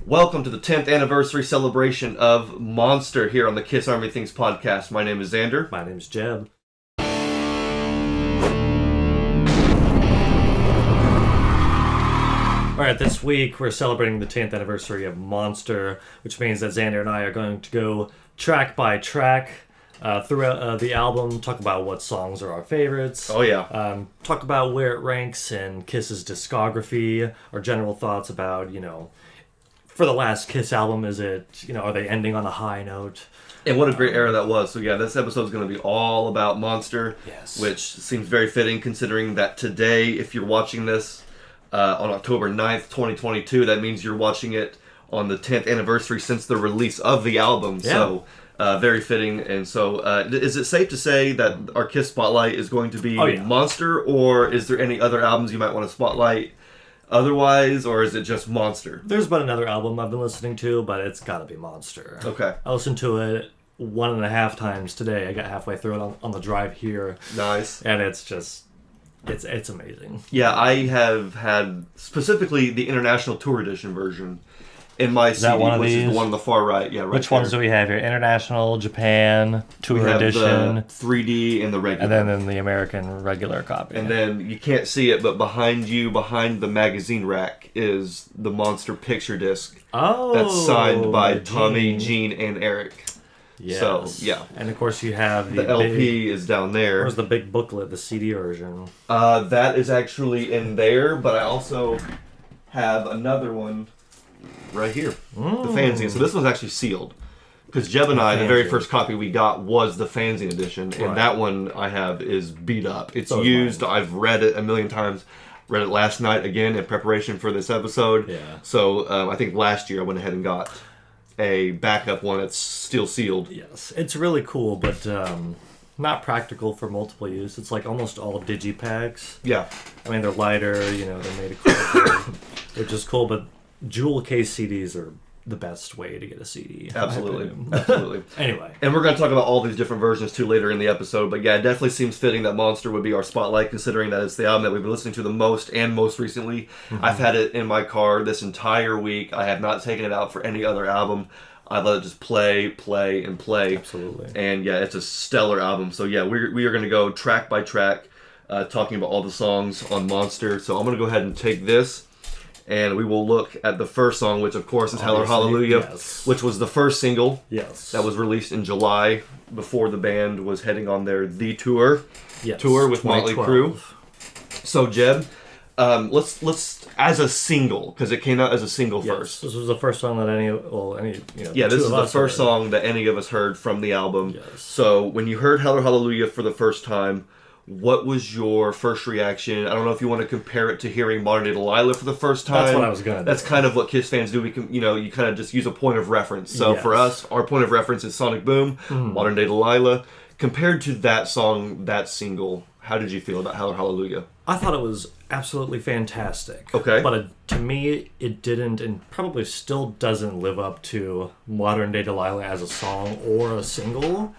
Welcome to the 10th anniversary celebration of Monster here on the Kiss Army Things podcast. My name is Xander. My name is Jeb. Alright, this week we're celebrating the 10th anniversary of Monster, which means that Xander and I are going to go track by track throughout the album, talk about what songs are our favorites. Oh, yeah. Talk about where it ranks in Kiss's discography, our general thoughts about, for the last Kiss album, is it, are they ending on a high note? And what a great era that was. So yeah, this episode is going to be all about Monster, yes, which seems very fitting considering that today, if you're watching this on October 9th, 2022, that means you're watching it on the 10th anniversary since the release of the album. Yeah. So very fitting. And so is it safe to say that our Kiss Spotlight is going to be Monster, or is there any other albums you might want to spotlight otherwise, or is it just Monster? There's been another album I've been listening to, but it's got to be Monster. Okay. I listened to it 1.5 times today. I got halfway through it on the drive here. Nice. And it's just, it's amazing. Yeah, I have had specifically the International Tour Edition version in my Is CD, that one of which these? is the one on the far right. Yeah, right. Which there. ones do we have here? International, Japan, Tour We have Edition, the 3D and the regular. and then the American regular copy. And then you can't see it, but behind you, behind the magazine rack, is the Monster picture disc. Oh, That's signed by Gene. Tommy, Gene, and Eric. Yes. So, yeah. And of course you have The LP is down there. Where's the big booklet, the CD version? That is actually in there, but I also have another one right here. The fanzine. So this one's actually sealed. Because Jeb and I, the very first copy we got was the fanzine edition, and Right. that one I have is beat up. It's So is used. mine. I've read it a million times. Read it last night again in preparation for this episode. Yeah. So I think last year I went ahead and got a backup one that's still sealed. Yes, it's really cool, but not practical for multiple use. It's like almost all digipacks. Yeah. I mean, they're lighter, they're made of cardboard, which is cool, but jewel case CDs are the best way to get a CD. Absolutely. Absolutely. Anyway. And we're going to talk about all these different versions too later in the episode. But yeah, it definitely seems fitting that Monster would be our spotlight, considering that it's the album that we've been listening to the most and most recently. Mm-hmm. I've had it in my car this entire week. I have not taken it out for any other album. I let it just play, and play. Absolutely. And yeah, it's a stellar album. So yeah, we are going to go track by track, talking about all the songs on Monster. So I'm going to go ahead and take this. And we will look at the first song, which of course is Hallelujah, Hallelujah, yes. which was the first single That was rreleased in July before the band was heading on their The Tour yes. tour with Motley 2012. Crue. So Jeb, let's as a single, because it came out as a single first. This was the first song that This is the first song that any of us heard from the album. Yes. So when you heard Hallelujah for the first time, what was your first reaction? I don't know if you want to compare it to hearing Modern Day Delilah for the first time. That's what I was going to do. That's kind of what Kiss fans do. We can, you kind of just use a point of reference. So for us, our point of reference is Sonic Boom, Modern Day Delilah. Compared to that song, that single, how did you feel about Hallelujah? I thought it was absolutely fantastic. Okay. But to me, it didn't, and probably still doesn't live up to Modern Day Delilah as a song or a single.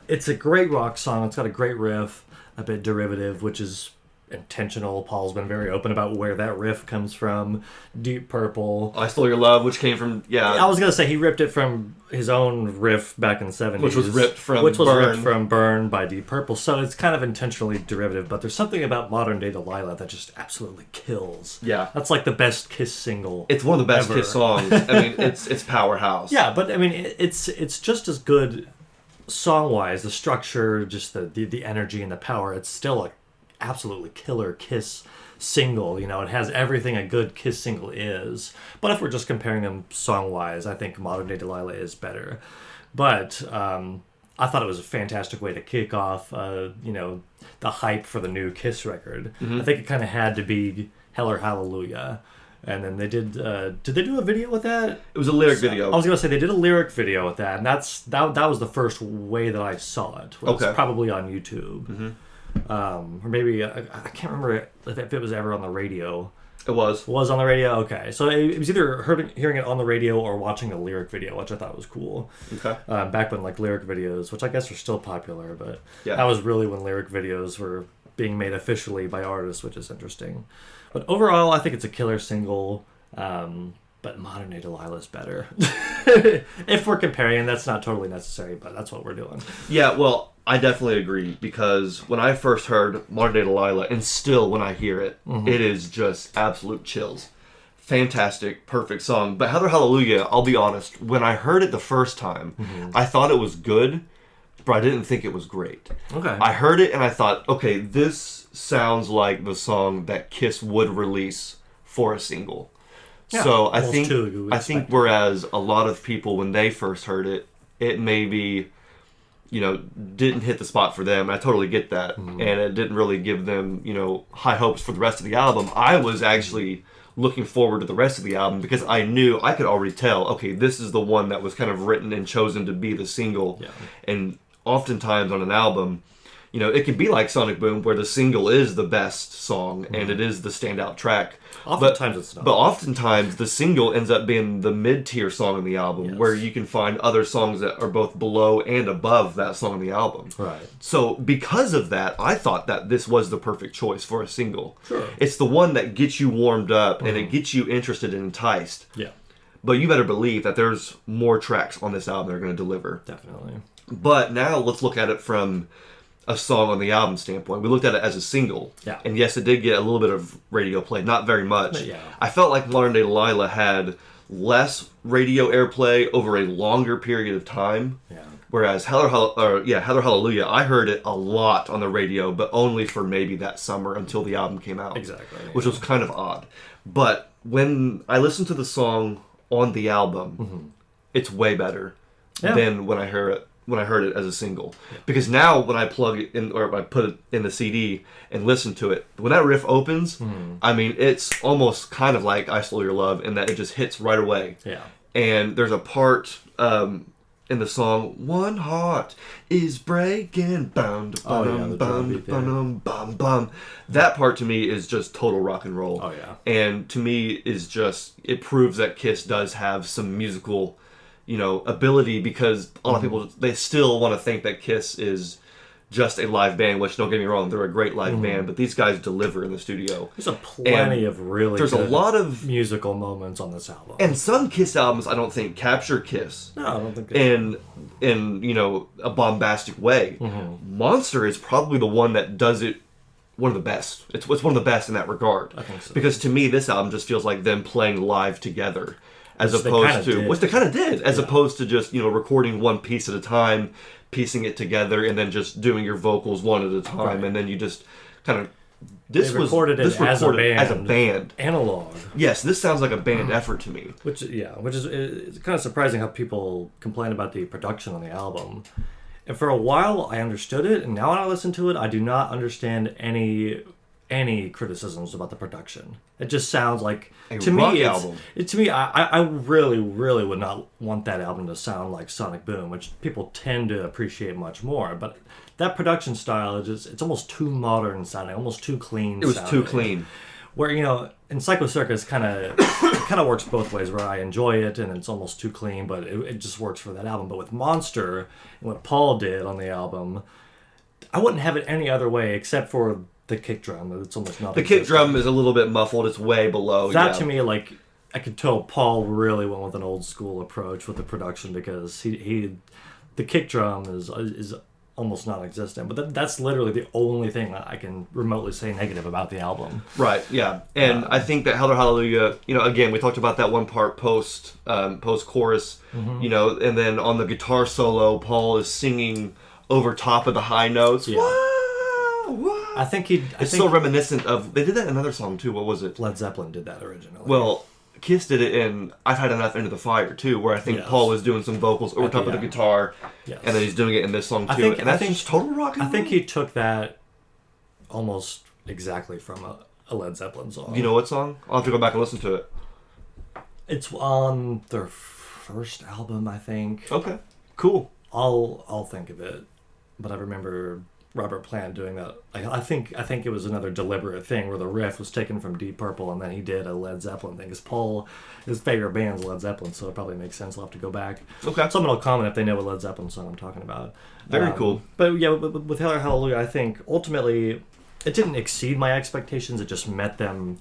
It's a great rock song. It's got a great riff, a bit derivative, which is intentional. Paul's been very open about where that riff comes from. Deep Purple. I Stole Your Love, which came from, I was going to say he ripped it from his own riff back in the 70s. Which was ripped from Burn by Deep Purple. So it's kind of intentionally derivative, but there's something about Modern Day Delilah that just absolutely kills. Yeah. That's like the best Kiss single. It's one of the best ever. Kiss songs. I mean, it's powerhouse. Yeah, but I mean, it's just as good song-wise. The structure, just the energy and the power. It's still a absolutely killer Kiss single. It has everything a good Kiss single is. But if we're just comparing them song-wise, I think Modern Day Delilah is better. But I thought it was a fantastic way to kick off, the hype for the new Kiss record. Mm-hmm. I think it kind of had to be Hallelujah. And then they did they do a video with that? It was a lyric video. I was going to say they did a lyric video with that, and that was the first way that I saw it. It was probably on YouTube. Mm-hmm. Or maybe, I can't remember if it was ever on the radio. It was. Was on the radio? Okay. So it was either hearing it on the radio or watching a lyric video, which I thought was cool. Okay. Back when lyric videos, which I guess are still popular, but yeah. That was really when lyric videos were being made officially by artists, which is interesting. But overall, I think it's a killer single. but Modern Day Delilah's better. If we're comparing, that's not totally necessary, but that's what we're doing. Yeah, well, I definitely agree, because when I first heard Modern Day Delilah, and still when I hear it, it is just absolute chills. Fantastic, perfect song. But Heather Hallelujah, I'll be honest, when I heard it the first time, I thought it was good, but I didn't think it was great. Okay. I heard it and I thought, okay, this sounds like the song that Kiss would release for a single. Yeah, so I almost two you would think expect. whereas a lot of people when they first heard it, it maybe didn't hit the spot for them. I totally get that, and it didn't really give them high hopes for the rest of the album. I was actually looking forward to the rest of the album because I knew I could already tell. Okay, this is the one that was kind of written and chosen to be the single, and oftentimes on an album, it can be like Sonic Boom, where the single is the best song and it is the standout track. Oftentimes it's not. But oftentimes the single ends up being the mid-tier song on the album, where you can find other songs that are both below and above that song on the album. Right. So because of that, I thought that this was the perfect choice for a single. Sure. It's the one that gets you warmed up and it gets you interested and enticed. Yeah. But you better believe that there's more tracks on this album that are going to deliver. Definitely. But now let's look at it from a song on the album standpoint. We looked at it as a single. Yeah. And yes, it did get a little bit of radio play, not very much. But yeah. I felt like Modern Day Delilah had less radio airplay over a longer period of time. Yeah. Whereas Heather Hallelujah, I heard it a lot on the radio, but only for maybe that summer until the album came out. Exactly. Which was kind of odd. But when I listened to the song on the album, it's way better than when I heard it as a single. Because now when I plug it in, or I put it in the CD and listen to it, when that riff opens, I mean, it's almost kind of like I Stole Your Love in that it just hits right away. Yeah. And there's a part in the song, "One heart is breaking, bum, bum, bum, bum, bum, bum." That part to me is just total rock and roll. Oh, yeah. And to me is just, it proves that Kiss does have some musical ability, because a lot of people, they still want to think that Kiss is just a live band, which, don't get me wrong, they're a great live band, but these guys deliver in the studio. There's plenty of really there's good a lot of musical moments on this album. And some Kiss albums I don't think capture Kiss No, I don't think in a bombastic way. Monster is probably the one that does it one of the best. It's one of the best in that regard. I think so. Because to me, this album just feels like them playing live together, as Which they opposed kinda to did. which they kind of did, as opposed to just recording one piece at a time, piecing it together, and then just doing your vocals one at a time, Right. and then you just kind of this They recorded it as a band. analog. Yes, this sounds like a band effort to me. Which is it's kind of surprising how people complain about the production on the album. And for a while, I understood it, and now when I listen to it, I do not understand any criticisms about the production. It just sounds like A to rock me, album. I really, really would not want that album to sound like Sonic Boom, which people tend to appreciate much more. But that production style it's almost too modern sounding, almost too clean. It was sounding. too clean. Where in Psycho Circus kind of works both ways, where I enjoy it and it's almost too clean, but it just works for that album. But with Monster and what Paul did on the album, I wouldn't have it any other way except for the kick drum. It's almost not The kick drum is a little bit muffled. It's way below. that to me, like, I could tell Paul really went with an old school approach with the production, because he the kick drum is almost non-existent. But that's literally the only thing that I can remotely say negative about the album. Right, yeah. And I think that Heather Hallelujah, again, we talked about that one part post chorus, and then on the guitar solo, Paul is singing over top of the high notes. Yeah. Whoa, whoa. I think It's so reminiscent of, they did that in another song too. What was it? Led Zeppelin did that originally. Well, Kiss did it in I've Had Enough, Into the Fire too, where I think Yes. Paul was doing some vocals over At top the of the end. guitar, Yes. and then he's doing it in this song too. I think just total rock and I think roll. he took that almost exactly from a Led Zeppelin song. Do you know what song? I'll have to go back and listen to it. It's on their first album, I think. Okay, cool. I'll think of it, but I remember Robert Plant doing that. I think it was another deliberate thing where the riff was taken from Deep Purple, and then he did a Led Zeppelin thing. Because Paul, his favorite band's Led Zeppelin, so it probably makes sense. I'll have to go back. Okay. Someone will comment if they know what Led Zeppelin song I'm talking about. Very cool. But yeah, with Hallelujah, I think ultimately it didn't exceed my expectations. It just met them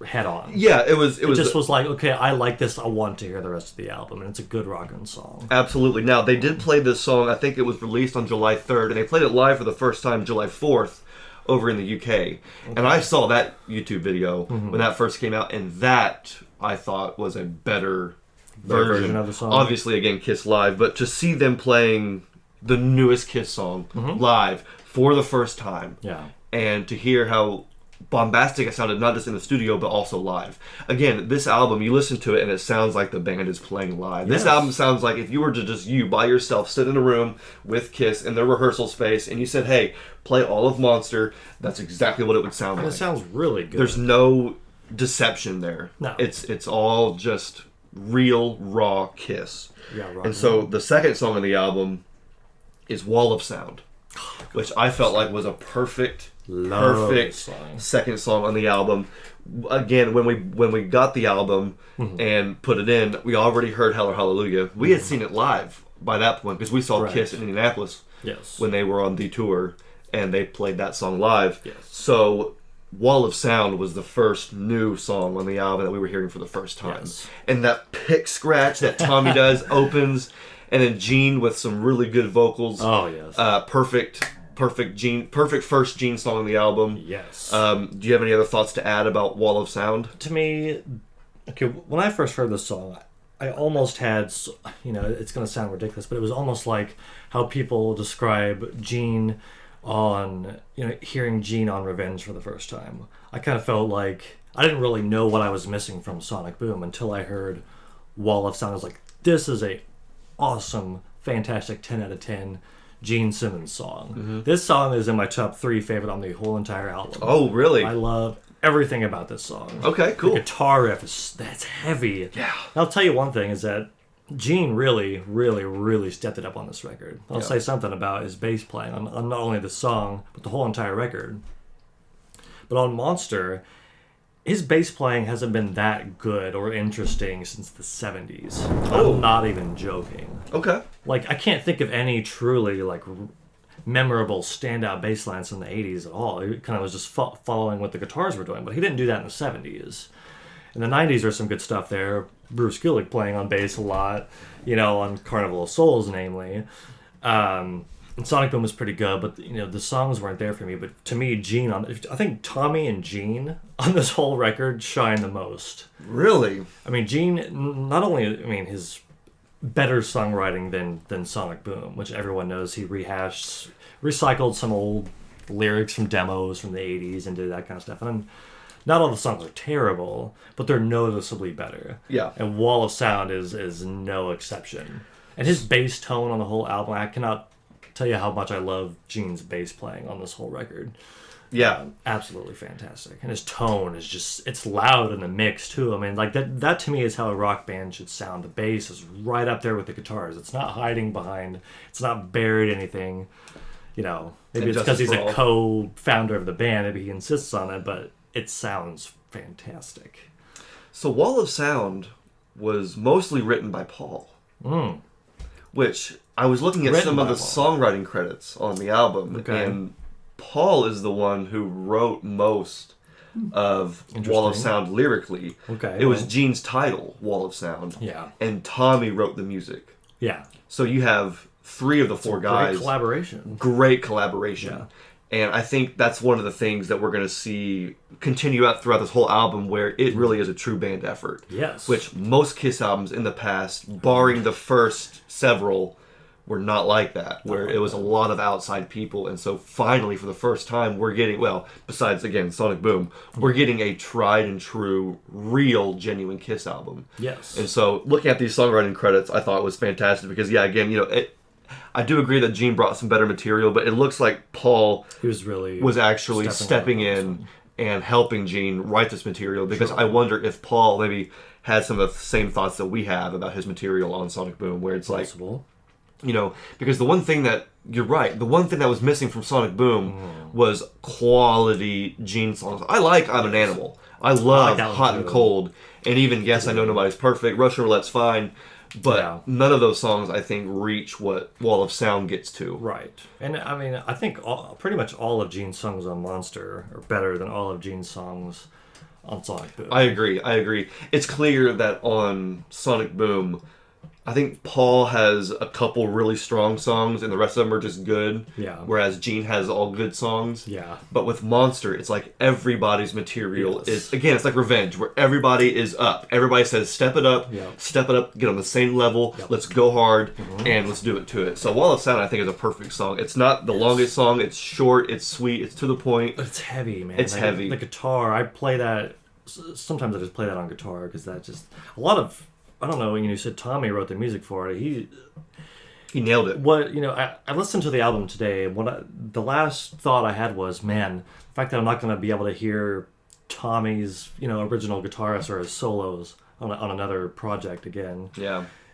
head on. Yeah, it was. It just was like, okay, I like this. I want to hear the rest of the album, and it's a good rockin' song. Absolutely. Now, they did play this song, I think it was released on July 3rd, and they played it live for the first time July 4th over in the UK. Okay. And I saw that YouTube video when that first came out, and that, I thought, was a better version of the song. Obviously, again, Kiss live, but to see them playing the newest Kiss song live for the first time, and to hear how bombastic it sounded, not just in the studio but also live. Again, this album, you listen to it and it sounds like the band is playing live. This album sounds like if you were to just you by yourself sit in a room with Kiss in their rehearsal space and you said, hey, play all of Monster, that's exactly what it would sound like. It sounds really good. There's no deception there. No. It's all just real raw Kiss. Yeah, right. And so the second song on the album is Wall of Sound, which I felt like was a perfect second song on the album. Again, when we got the album and put it in, we already heard Hell or Hallelujah. We had seen it live by that point because we saw Kiss in Indianapolis when they were on the tour and they played that song live. So Wall of Sound was the first new song on the album that we were hearing for the first time. And that pick scratch that Tommy does opens, and then Gene with some really good vocals. Oh, yes. Perfect first Gene song on the album. Yes. Do you have any other thoughts to add about Wall of Sound? To me, okay, when I first heard this song, I almost had, it's going to sound ridiculous, but it was almost like how people describe Gene on, hearing Gene on Revenge for the first time. I kind of felt like I didn't really know what I was missing from Sonic Boom until I heard Wall of Sound. I was like, this is a awesome, fantastic 10 out of 10 Gene Simmons song. This song is in my top 3 favorite on the whole entire album. Oh, really? I love everything about this song. Okay, cool. The guitar riff that's heavy. Yeah. I'll tell you one thing is that Gene really, really, really stepped it up on this record. I'll say something about his bass playing on not only the song, but the whole entire record. But on Monster, his bass playing hasn't been that good or interesting since the 70s. I'm not even joking. Okay. Like, I can't think of any truly, memorable standout bass lines from the 80s at all. He kind of was just following what the guitars were doing, but he didn't do that in the 70s. In the 90s, there's some good stuff there. Bruce Kulick playing on bass a lot, on Carnival of Souls, namely. And Sonic Boom was pretty good, but the songs weren't there for me. But to me, I think Tommy and Gene on this whole record shine the most. Really? I mean, Gene, not only, his better songwriting than Sonic Boom, which everyone knows he recycled some old lyrics from demos from the 80s and did that kind of stuff. And not all the songs are terrible, but they're noticeably better. Yeah. And Wall of Sound is no exception. And his bass tone on the whole album, I cannot tell you how much I love Gene's bass playing on this whole record. Yeah. Absolutely fantastic. And his tone is just, it's loud in the mix too. I mean, that to me is how a rock band should sound. The bass is right up there with the guitars. It's not hiding behind, it's not buried anything. Maybe it's because he's a co-founder of the band. Maybe he insists on it, but it sounds fantastic. So Wall of Sound was mostly written by Paul. Which I was looking at some of the songwriting credits on the album, and Paul is the one who wrote most of Wall of Sound lyrically. It was Gene's title, Wall of Sound. Yeah. And Tommy wrote the music. Yeah. So you have 3 of the 4 guys. Great collaboration. Yeah. And I think that's one of the things that we're going to see continue out throughout this whole album, where it really is a true band effort. Yes. Which most Kiss albums in the past, barring the first several, were not like that, where it was a lot of outside people. And so finally, for the first time, we're getting, besides, again, Sonic Boom, we're getting a tried and true, real, genuine Kiss album. Yes. And so looking at these songwriting credits, I thought was fantastic because, I do agree that Gene brought some better material, but it looks like Paul was actually stepping in and helping Gene write this material, because I wonder if Paul maybe had some of the same thoughts that we have about his material on Sonic Boom, where it's possible. Because the one thing that, you're right, the one thing that was missing from Sonic Boom was quality Gene songs. I like I'm an Animal. I love Hot and Cold, and even Yes, I Know Nobody's Perfect, Russian Roulette's fine. But none of those songs, I think, reach what Wall of Sound gets to. Right. And, I think pretty much all of Gene's songs on Monster are better than all of Gene's songs on Sonic Boom. I agree. It's clear that on Sonic Boom, I think Paul has a couple really strong songs, and the rest of them are just good. Yeah. Whereas Gene has all good songs. Yeah. But with Monster, it's like everybody's material Yes. is, again, it's like Revenge, where everybody is up. Everybody says, step it up, get on the same level, let's go hard, and let's do it to it. So Wall of Sound, I think, is a perfect song. It's not the longest song. It's short, it's sweet, it's to the point. But it's heavy, man. It's heavy. The guitar, I play that, sometimes I just play that on guitar, because that just, a lot of, I don't know, when you said Tommy wrote the music for it, he nailed it. I listened to the album today, and the last thought I had was, man, the fact that I'm not going to be able to hear Tommy's, original guitarist or his solos on another project again,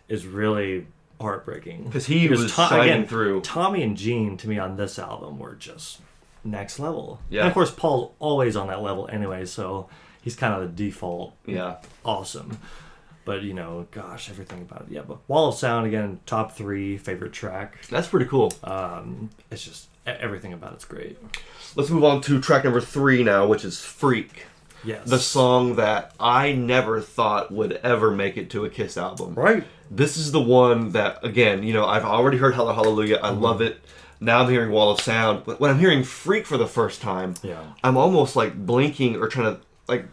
is really heartbreaking. Because he was shining through. Tommy and Gene, to me, on this album were just next level. Yeah. And of course, Paul's always on that level anyway, so he's kind of the default. Yeah. Awesome. But, gosh, everything about it. Yeah, but Wall of Sound, again, top 3 favorite track. That's pretty cool. It's just, everything about it's great. Let's move on to track number 3 now, which is Freak. Yes. The song that I never thought would ever make it to a Kiss album. Right. This is the one that, again, I've already heard Hallelujah. I love it. Now I'm hearing Wall of Sound. But when I'm hearing Freak for the first time, I'm almost like blinking or trying to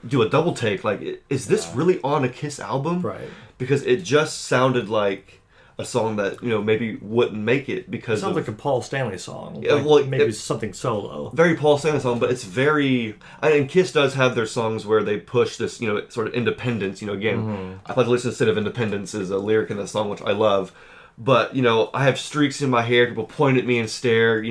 do a double take. Like, is this really on a Kiss album? Right. Because it just sounded like a song that, maybe wouldn't make it because it sounds like a Paul Stanley song. Yeah, maybe something solo. Very Paul Stanley song, but it's very... And Kiss does have their songs where they push this, sort of independence. Again, I like to listen to State of Independence is a lyric in the song, which I love. But, I have streaks in my hair. People point at me and stare.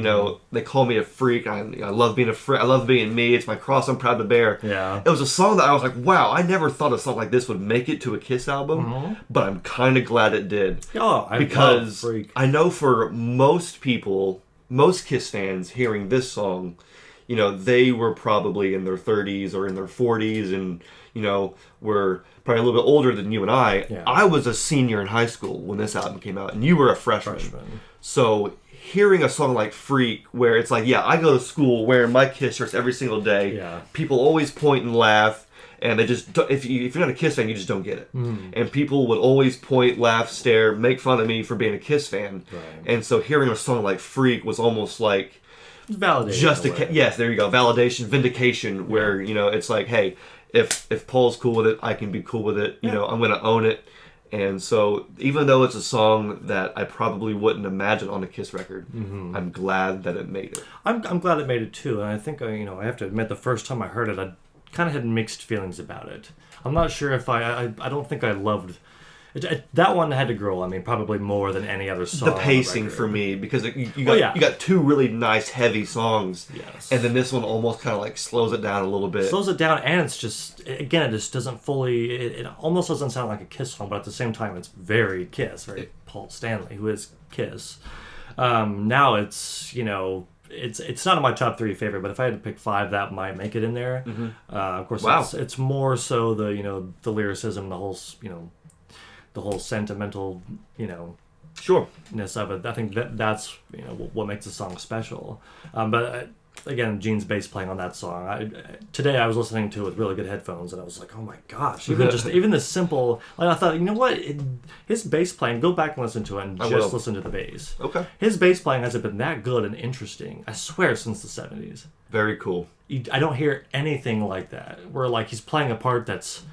They call me a freak. I love being a freak. I love being me. It's my cross I'm proud to bear. Yeah. It was a song that I was like, wow, I never thought a song like this would make it to a Kiss album. But I'm kind of glad it did. Oh, I because love Freak. I know for most people, most Kiss fans hearing this song, they were probably in their 30s or in their 40s and, were probably a little bit older than you and I. Yeah. I was a senior in high school when this album came out, and you were a freshman. So hearing a song like Freak, where it's like, I go to school wearing my Kiss shirts every single day. Yeah. People always point and laugh, and they just, if you're not a Kiss fan, you just don't get it. And people would always point, laugh, stare, make fun of me for being a Kiss fan. Right. And so hearing a song like Freak was almost like, validation. just yes, there you go, validation, vindication. Where it's like, hey, if Paul's cool with it, I can be cool with it. I'm going to own it. And so, even though it's a song that I probably wouldn't imagine on a Kiss record, I'm glad that it made it. I'm glad it made it too, and I think I have to admit the first time I heard it, I kind of had mixed feelings about it. I'm not sure if I don't think I loved. That one had to grow on me probably more than any other song. The pacing for me, because you got two really nice heavy songs, and then this one almost kind of like slows it down a little bit. Slows it down, and it's just, again, it just doesn't fully. It almost doesn't sound like a Kiss song, but at the same time, it's very Kiss, very Paul Stanley, who is Kiss. Now it's it's not in my top 3 favorite, but if I had to pick 5, that might make it in there. Of course, it's more so the lyricism, the whole sentimental, sureness of it. I think that's what makes the song special. But again, Gene's bass playing on that song. Today I was listening to it with really good headphones, and I was like, oh my gosh! Even the simple. Like, I thought, his bass playing. Go back and listen to it, and just listen to the bass. Okay. His bass playing hasn't been that good and interesting, I swear, since the 70s. Very cool. I don't hear anything like that. Where like he's playing a part that's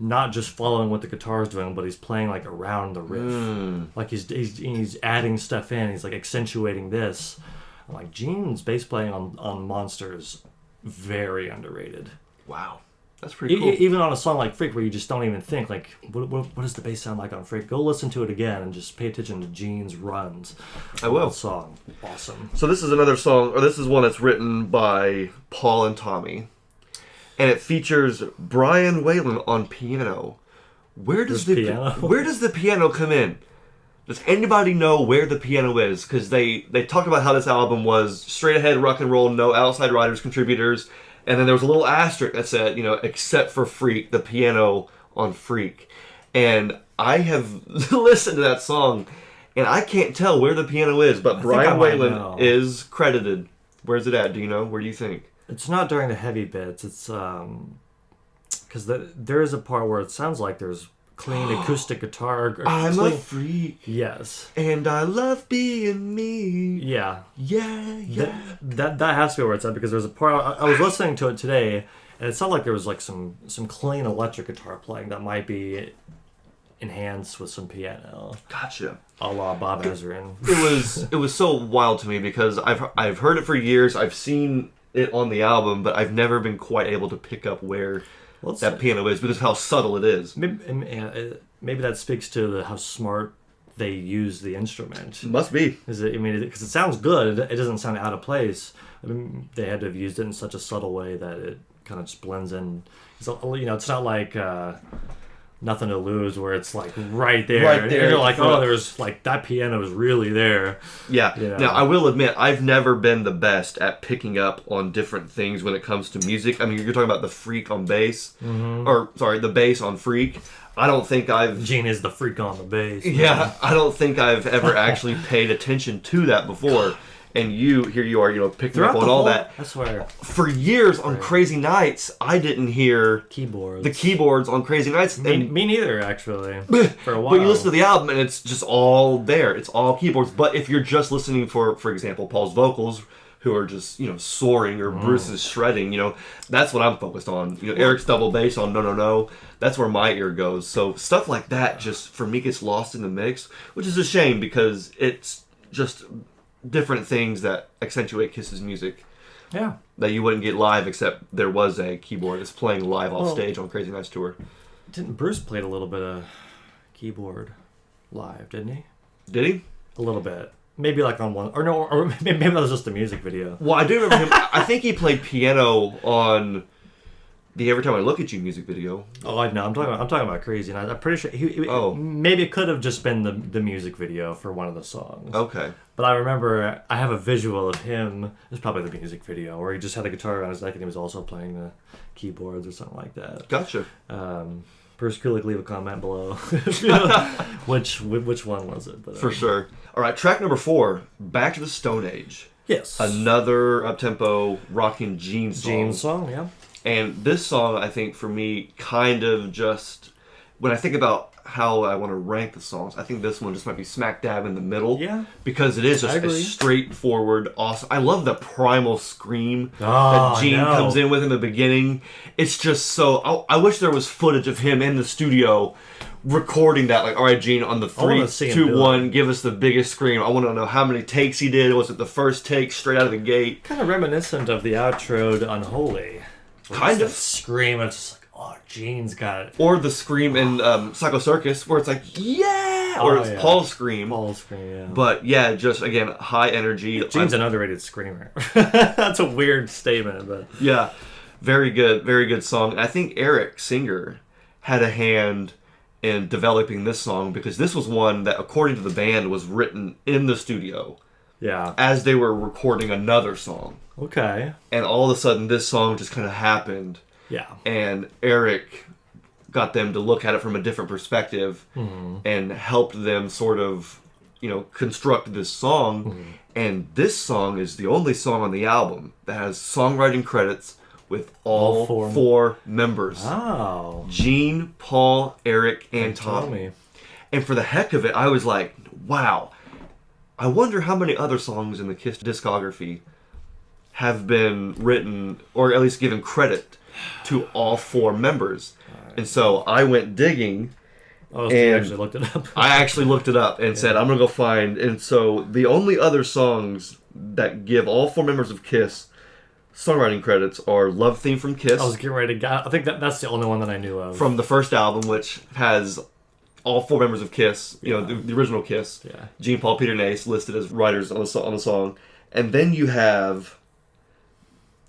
not just following what the guitar's doing, but he's playing like around the riff. Like he's adding stuff in. He's like accentuating this. I'm like, Gene's bass playing on Monsters, very underrated. Wow, that's pretty cool. Even on a song like Freak, where you just don't even think like, what does the bass sound like on Freak? Go listen to it again and just pay attention to Gene's runs. I will. Song, awesome. So this is another song, or this is one that's written by Paul and Tommy. And it features Brian Whalen on piano. Where does the piano come in? Does anybody know where the piano is? Because they talked about how this album was straight ahead rock and roll, no outside writers, contributors, and then there was a little asterisk that said, except for Freak, the piano on Freak. And I have listened to that song, and I can't tell where the piano is, but Brian Whalen is credited. Where's it at? Do you know? Where do you think? It's not during the heavy bits. It's because there is a part where it sounds like there's clean acoustic guitar. I'm clean, a freak. Yes. And I love being me. Yeah. Yeah. That has to be where it's at, because there's a part I was listening to it today, and it sounded like there was like some clean electric guitar playing that might be enhanced with some piano. Gotcha. A la Bob Ezrin. It was so wild to me because I've heard it for years. I've seen it on the album, but I've never been quite able to pick up where that piano is because of how subtle it is. Maybe that speaks to how smart they use the instrument. Must be. Because it sounds good. It doesn't sound out of place. I mean, they had to have used it in such a subtle way that it kind of just blends in. So, it's not like Nothing to Lose, where it's like right there. And you're like, oh, there's like that piano is really there. Yeah. Now, I will admit, I've never been the best at picking up on different things when it comes to music. I mean, you're talking about the freak on bass, or sorry, the bass on freak. I don't think Gene is the freak on the bass. Yeah, I don't think I've ever actually paid attention to that before. And here you are, picking up on all that. I swear. For years on Crazy Nights, I didn't hear the keyboards on Crazy Nights. Me neither, actually. For a while. But you listen to the album and it's just all there. It's all keyboards. But if you're just listening for example, Paul's vocals, who are just, soaring, or Bruce's shredding, that's what I'm focused on. Eric's double bass on No No No, that's where my ear goes. So stuff like that just, for me, gets lost in the mix, which is a shame because it's just different things that accentuate Kiss's music. Yeah. That you wouldn't get live, except there was a keyboardist playing live off stage on Crazy Nights tour. Didn't Bruce played a little bit of keyboard live, didn't he? Did he? A little bit. Maybe like on one, or maybe that was just a music video. Well, I do remember him. I think he played piano on the Every Time I Look at You music video. Oh, I know. I'm talking about Crazy Nights. I'm pretty sure maybe it could have just been the music video for one of the songs. Okay. But I remember I have a visual of him. It's probably the music video where he just had a guitar around his neck and he was also playing the keyboards or something like that. Gotcha. Bruce Kulick, leave a comment below. Which one was it? But, for sure. All right, track number 4, Back to the Stone Age. Yes. Another up-tempo rocking Gene song. Gene song, yeah. And this song, I think, for me, kind of just... When I think about how I want to rank the songs, I think this one just might be smack dab in the middle. Yeah. Because it is just a straightforward, awesome... I love the primal scream that Gene comes in with in the beginning. It's just so... I wish there was footage of him in the studio recording that. Like, all right, Gene, on the 3, 2, 1, give us the biggest scream. I want to know how many takes he did. Was it the first take straight out of the gate? Kind of reminiscent of the outro to Unholy. Kind of. Scream, it's just like, oh, Gene's got it. Or the scream in Psycho Circus, where it's like, yeah! Or it's Paul's scream. Yeah. But yeah, just, again, high energy. Gene's an underrated screamer. That's a weird statement, but... Yeah, very good song. And I think Eric Singer had a hand in developing this song, because this was one that, according to the band, was written in the studio. Yeah. As they were recording another song. Okay. And all of a sudden, this song just kind of happened. Yeah. And Eric got them to look at it from a different perspective and helped them sort of, construct this song. Mm-hmm. And this song is the only song on the album that has songwriting credits with all four members. Oh. Gene, Paul, Eric, and Tommy. And for the heck of it, I was like, wow. I wonder how many other songs in the Kiss discography have been written, or at least given credit to all 4 members. Right. And so I went digging. Oh, so you actually looked it up? I actually looked it up and said, I'm going to go find. And so the only other songs that give all 4 members of Kiss songwriting credits are Love Theme from Kiss. I was getting ready to... I think that's the only one that I knew of. From the first album, which has all 4 members of Kiss, the original Kiss. Yeah. Gene, Paul, Peter, and Ace listed as writers on the song. And then you have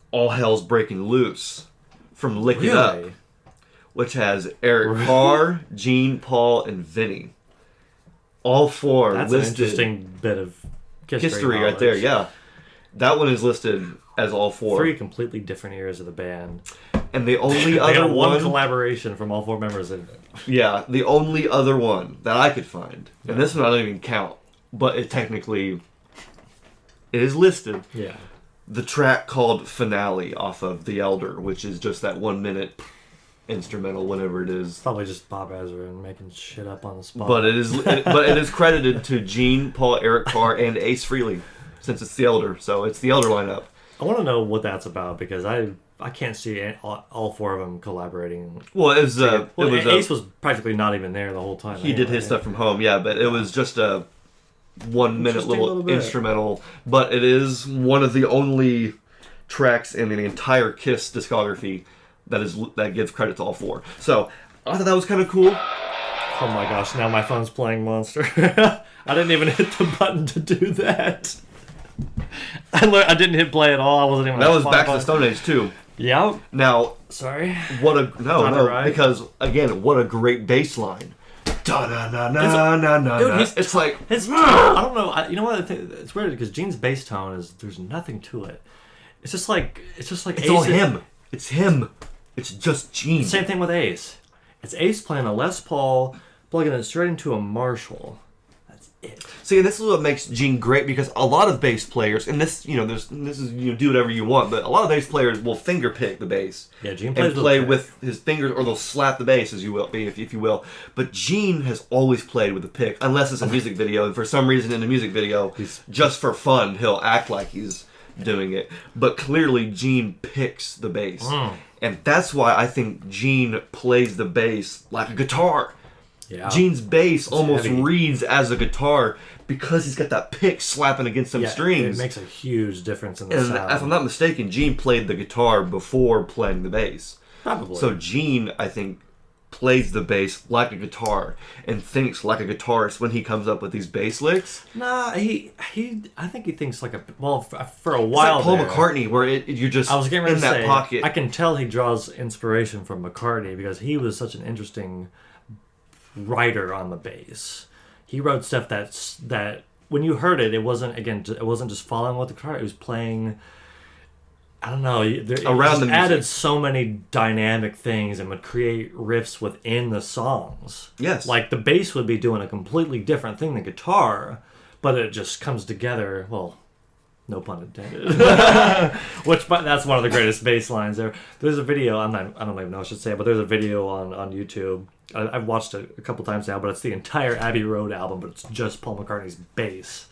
All Hell's Breaking Loose from Lick It Up, which has Eric Carr, Gene, Paul, and Vinny. All 4 that's listed. That's an interesting bit of history right there, yeah. That one is listed as all 4. 3 completely different eras of the band. And the only other one collaboration from all 4 members in it. Yeah, the only other one that I could find, and this one I don't even count, but it technically is listed. Yeah. The track called Finale off of The Elder, which is just that 1 minute instrumental, whatever it is. Probably just Bob Ezra and making shit up on the spot. But it is credited to Gene, Paul, Eric Carr, and Ace Frehley, since it's the Elder. So it's the Elder lineup. I want to know what that's about because I can't see all four of them collaborating. Well, Ace was practically not even there the whole time. He did his stuff from home, yeah, but it was just a 1 minute little instrumental. But it is one of the only tracks in the entire Kiss discography that gives credit to all four. So I thought that was kind of cool. Oh my gosh! Now my phone's playing Monster. I didn't even hit the button to do that. I didn't hit play at all. I wasn't even. That was Back to the Stone Age too. Yep. Now, sorry. Because again, what a great bass line. Da na na na na na. It's like I don't know. You know what? It's weird because Gene's bass tone is there's nothing to it. It's just like it's all him. It's him. It's just Gene. Same thing with Ace. It's Ace playing a Les Paul, plugging it straight into a Marshall. That's it. See, this is what makes Gene great because a lot of bass players, and this is do whatever you want, but a lot of bass players will finger pick the bass. Yeah, Gene plays and play with his fingers, or they'll slap the bass, as you will, if you will. But Gene has always played with the pick, unless it's a music video, and for some reason in the music video, just for fun, he'll act like he's doing it. But clearly, Gene picks the bass. And that's why I think Gene plays the bass like a guitar. Yeah. Gene's bass almost reads as a guitar because he's got that pick slapping against some strings. It makes a huge difference in the sound. If I'm not mistaken, Gene played the guitar before playing the bass. Probably. So Gene, I think, plays the bass like a guitar and thinks like a guitarist when he comes up with these bass licks. Nah, I think he thinks like for a while. It's like Paul McCartney, where you're just in that pocket. I can tell he draws inspiration from McCartney because he was such an interesting writer on the bass. He wrote stuff that when you heard it, it wasn't just following what the guitar. It was playing. I don't know. Around the added so many dynamic things and would create riffs within the songs. Yes. Like the bass would be doing a completely different thing than guitar, but it just comes together. Well, no pun intended. That's one of the greatest bass lines there. There's a video. I don't even know what I should say, but there's a video on YouTube. I've watched it a couple times now, but it's the entire Abbey Road album, but it's just Paul McCartney's bass.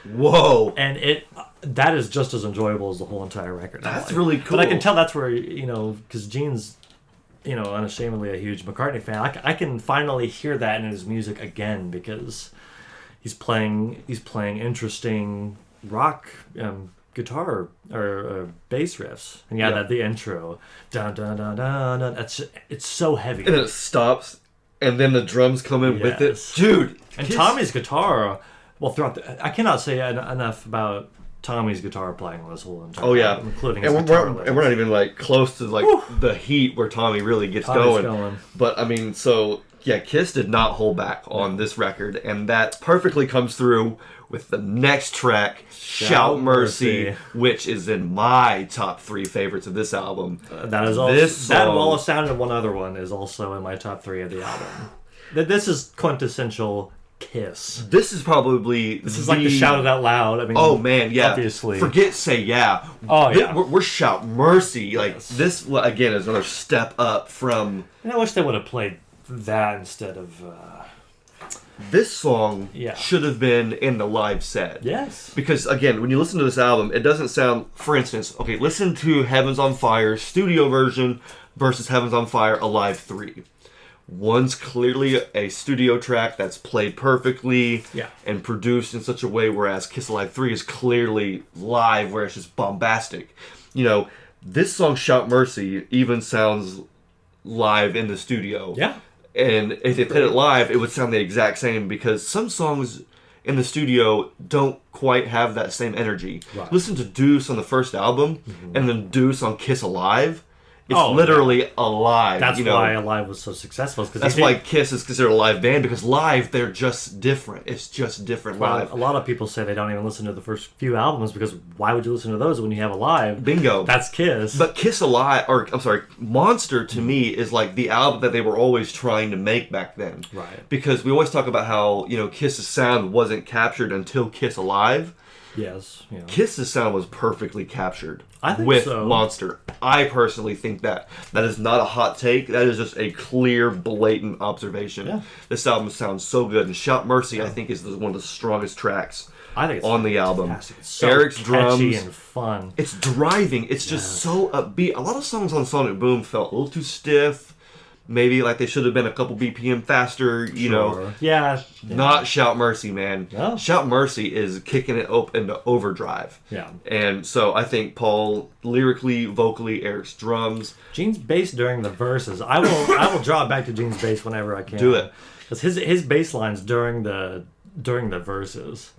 Whoa! And that is just as enjoyable as the whole entire record. That's really cool. But I can tell that's where because Gene's unashamedly a huge McCartney fan. I can finally hear that in his music again because he's playing interesting rock guitar or bass riffs. And the intro, dun dun dun dun dun. It's so heavy. And it stops, and then the drums come in with it, dude. And Tommy's guitar. Well, I cannot say enough about Tommy's guitar playing on this whole entire album, including his guitar licks. And we're not even close to the heat where Tommy really gets going. But I mean, Kiss did not hold back on this record, and that perfectly comes through with the next track, Shout Mercy, which is in my top 3 favorites of this album. That is also that Wall of Sound and one other one is also in my top 3 of the album. This is quintessential Kiss. This is probably like the Shout It Out Loud. I mean, oh man, yeah. Obviously, forget Say Yeah. Oh yeah, we're Shout Mercy. This again is another step up from. And I wish they would have played that instead of. This song should have been in the live set. Yes. Because again, when you listen to this album, it doesn't sound. For instance, listen to Heaven's on Fire studio version versus Heaven's on Fire Alive 3. One's clearly a studio track that's played perfectly and produced in such a way, whereas Kiss Alive 3 is clearly live, where it's just bombastic. This song, Shout Mercy, even sounds live in the studio. Yeah. And if they played it live, it would sound the exact same, because some songs in the studio don't quite have that same energy. Right. Listen to Deuce on the first album, and then Deuce on Kiss Alive. It's literally alive. That's why Alive was so successful. That's why Kiss is considered a live band, because live, they're just different. It's just different live. A lot of people say they don't even listen to the first few albums, because why would you listen to those when you have Alive? Bingo. That's Kiss. But Kiss Alive, Monster to me is like the album that they were always trying to make back then. Right. Because we always talk about how, Kiss's sound wasn't captured until Kiss Alive. Yes. You know. Kiss's sound was perfectly captured I think with so. Monster. I personally think that. That is not a hot take. That is just a clear, blatant observation. Yeah. This album sounds so good. And Shout Mercy, I think, is one of the strongest tracks I think it's on the album. It's so Eric's catchy drums. and fun. It's driving. It's just so upbeat. A lot of songs on Sonic Boom felt a little too stiff. Maybe like they should have been a couple BPM faster, you know. Yeah. Not Shout Mercy, man. No. Shout Mercy is kicking it up into overdrive. Yeah. And so I think Paul, lyrically, vocally, Eric's drums. Gene's bass during the verses. I will draw it back to Gene's bass whenever I can. Do it. Because his bass lines during the verses,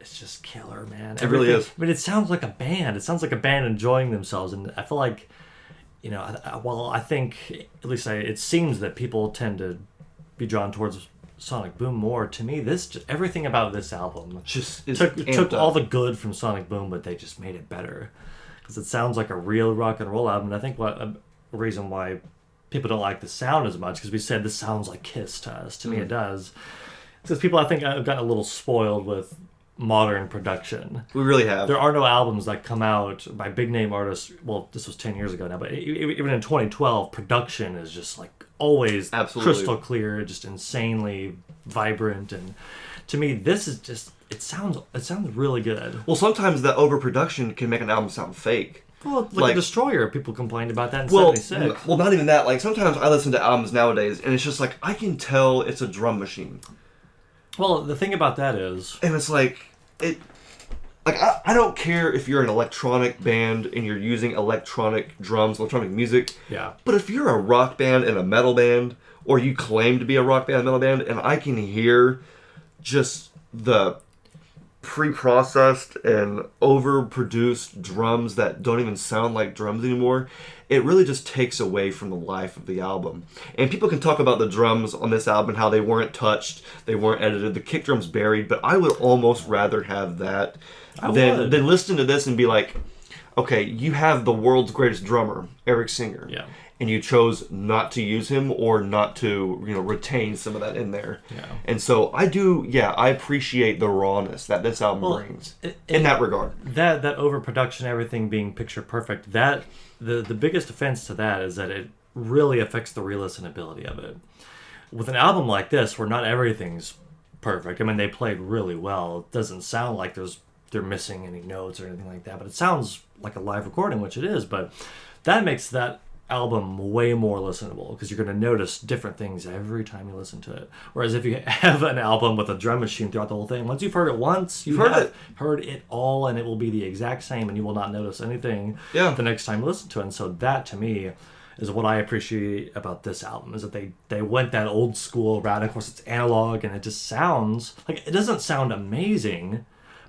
it's just killer, man. It really is. I mean, it sounds like a band. It sounds like a band enjoying themselves, and I feel like, you know, I think at least it seems that people tend to be drawn towards Sonic Boom more. To me, everything about this album Just is took all the good from Sonic Boom, but they just made it better because it sounds like a real rock and roll album. And I think a reason why people don't like the sound as much, because we said this sounds like Kiss to us. To me, it does. Because people, I think, have gotten a little spoiled with modern production. We really have. There are no albums that come out by big name artists. Well, this was 10 years ago now, but even in 2012, production is just like always Absolutely. crystal clear, just insanely vibrant. And to me, this is just, it sounds really good. Well, sometimes that overproduction can make an album sound fake. Well, like Destroyer, people complained about that in well, 76. well, not even that. Like sometimes I listen to albums nowadays, and it's just like I can tell it's a drum machine. Well, the thing about that is, And it's like, I don't care if you're an electronic band and you're using electronic drums, electronic music. yeah, But if you're a rock band and a metal band, or you claim to be a rock band, metal band, and I can hear just the pre-processed and overproduced drums that don't even sound like drums anymore, it really just takes away from the life of the album. And people can talk about the drums on this album and how they weren't touched, they weren't edited, the kick drum's buried, but I would almost rather have that than listen to this and be like, okay, you have the world's greatest drummer, Eric Singer. Yeah. And you chose not to use him or not to, retain some of that in there. Yeah. And so I appreciate the rawness that this album brings in that regard. That overproduction, everything being picture perfect, that the biggest offense to that is that it really affects the re-listenability of it. With an album like this, where not everything's perfect, I mean, they played really well. It doesn't sound like they're missing any notes or anything like that, but it sounds like a live recording, which it is. But that makes that album way more listenable because you're going to notice different things every time you listen to it. Whereas if you have an album with a drum machine throughout the whole thing, once you've heard it once, you've heard it all, and it will be the exact same, and you will not notice anything the next time you listen to it. And so that, to me, is what I appreciate about this album, is that they went that old school route. Of course, it's analog, and it just sounds like, it doesn't sound amazing.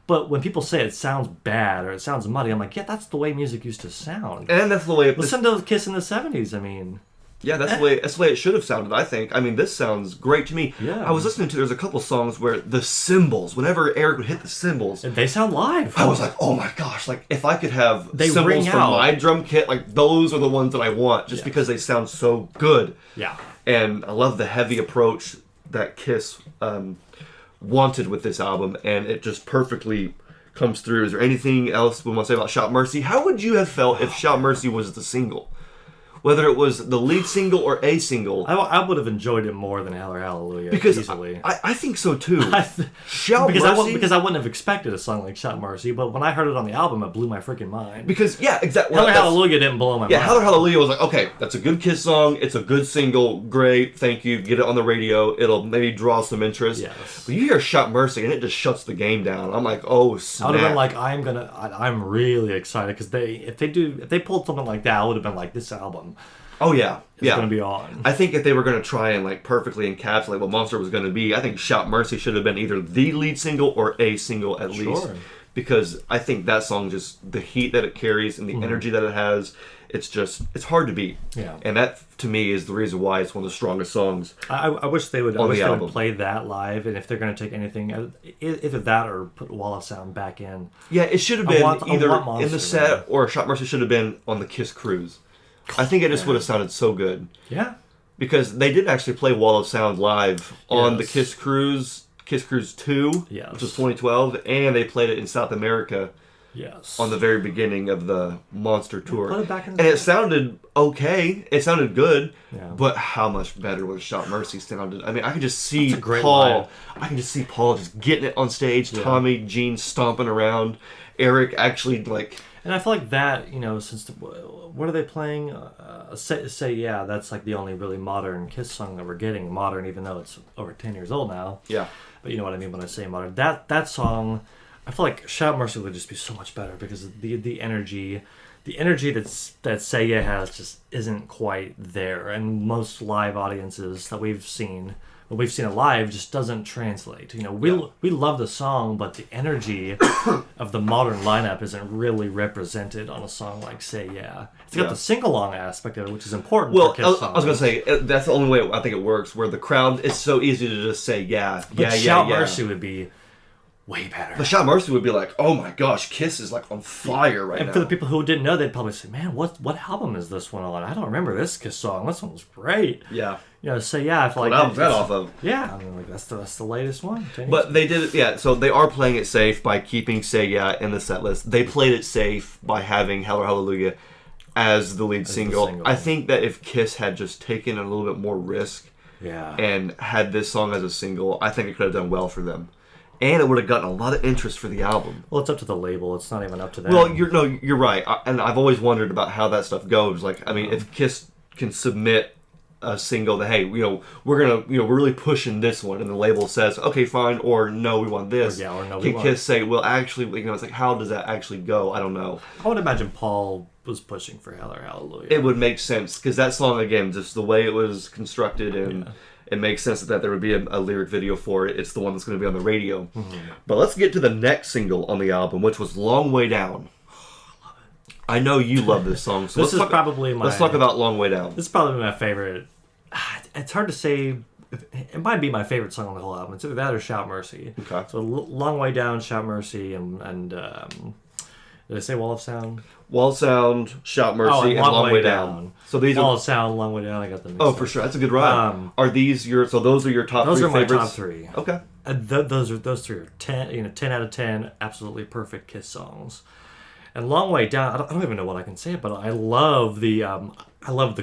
But when people say it sounds bad or it sounds muddy, I'm like, yeah, that's the way music used to sound. And that's the way... Listen to Kiss in the 70s, I mean... Yeah, that's the way it should have sounded, I think. I mean, this sounds great to me. Yeah. I was listening to, there's a couple songs where the cymbals, whenever Eric would hit the cymbals... They sound live. I was like, oh my gosh, like, if I could have They cymbals ring from out. my drum kit, like, those are the ones that I want, just because they sound so good. Yeah. And I love the heavy approach that Kiss wanted with this album, and it just perfectly comes through. Is there anything else we want to say about Shout Mercy? How would you have felt if Shout Mercy was the single? Whether it was the lead single or a single. I would have enjoyed it more than Hallelujah, because easily. I think so too. Shout because Mercy. because I wouldn't have expected a song like Shout Mercy, but when I heard it on the album, it blew my freaking mind. Because, yeah, exactly. Hallelujah didn't blow my mind. Yeah, Hallelujah was like, okay, that's a good Kiss song. It's a good single. Great, thank you. Get it on the radio. It'll maybe draw some interest. Yes. But you hear Shout Mercy, and it just shuts the game down. I'm like, oh, snap. I would have been like, I'm really excited, because if they pulled something like that, I would have been like, this album. Oh, yeah. It's going to be on. I think if they were going to try and like perfectly encapsulate what Monster was going to be, I think Shout Mercy should have been either the lead single or a single at least. Because I think that song, just the heat that it carries and the energy that it has, it's hard to beat. Yeah. And that, to me, is the reason why it's one of the strongest songs. I wish they would play that live, and if they're going to take anything, either that or put Wall of Sound back in. Yeah, it should have been either Monster, in the set, or Shout Mercy should have been on the Kiss Cruise. I think it just would have sounded so good. Yeah. Because they did actually play Wall of Sound live on the Kiss Cruise Kiss Cruise 2, Yes. which was 2012, and they played it in South America Yes. on the very beginning of the Monster tour. Put it back in and it sounded okay. It sounded good. Yeah. But how much better was Shout Mercy sounded? I mean, I could just see That's a great Paul. line. I can just see Paul just getting it on stage. Yeah. Tommy, Gene stomping around. Eric actually like. And I feel like that, you know, since what are they playing? Say Yeah, that's like the only really modern Kiss song that we're getting. Modern, even though it's over 10 years old now. Yeah. But you know what I mean when I say modern. That song, I feel like Shout Mercy would just be so much better because of the energy that Say Yeah has just isn't quite there, and most live audiences that we've seen. When we've seen it live, just doesn't translate. You know, we love the song, but the energy of the modern lineup isn't really represented on a song like Say Yeah. It's got the sing-along aspect of it, which is important Well, for Kiss songs. I was gonna say that's the only way I think it works. Where the crowd, it's so easy to just say But Shout Mercy would be way better. But Shout Mercy would be like, oh my gosh, Kiss is like on fire right now. And for the people who didn't know, they'd probably say, "Man, what album is this one on? I don't remember this Kiss song. This one was great." Yeah. You know, Say Yeah. I feel What like album's that off of? Yeah, I mean, like that's the latest one. But they did it, yeah. So they are playing it safe by keeping Say Yeah in the set list. They played it safe by having Hell or Hallelujah as the lead single. I think that if Kiss had just taken a little bit more risk and had this song as a single, I think it could have done well for them. And it would have gotten a lot of interest for the album. Well, it's up to the label. It's not even up to them. Well, you're right. And I've always wondered about how that stuff goes. Like, I mean, if Kiss can submit a single that, hey, we're really pushing this one, and the label says, okay, fine, or no, we want this. Or no, can Kiss say, well, actually, it's like, how does that actually go? I don't know. I would imagine Paul was pushing for Hell or Hallelujah. It would make sense because that song, again, just the way it was constructed, and it makes sense that there would be a lyric video for it. It's the one that's going to be on the radio. Mm-hmm. But let's get to the next single on the album, which was Long Way Down. I know you love this song. So Let's talk about Long Way Down. This is probably my favorite. It's hard to say. It might be my favorite song on the whole album. It's either that or Shout Mercy. Okay. So Long Way Down, Shout Mercy, and did I say Wall of Sound? Wall of Sound, Shout Mercy, and Long Way Down. So these Wall are of Sound, Long Way Down. I got them. Oh, for sure. That's a good rhyme. Are these your? So those are your top those three favorites? Those are my top three. Okay. Those three are 10 out of 10, absolutely perfect Kiss songs. And Long Way Down, I don't even know what I can say, but I love the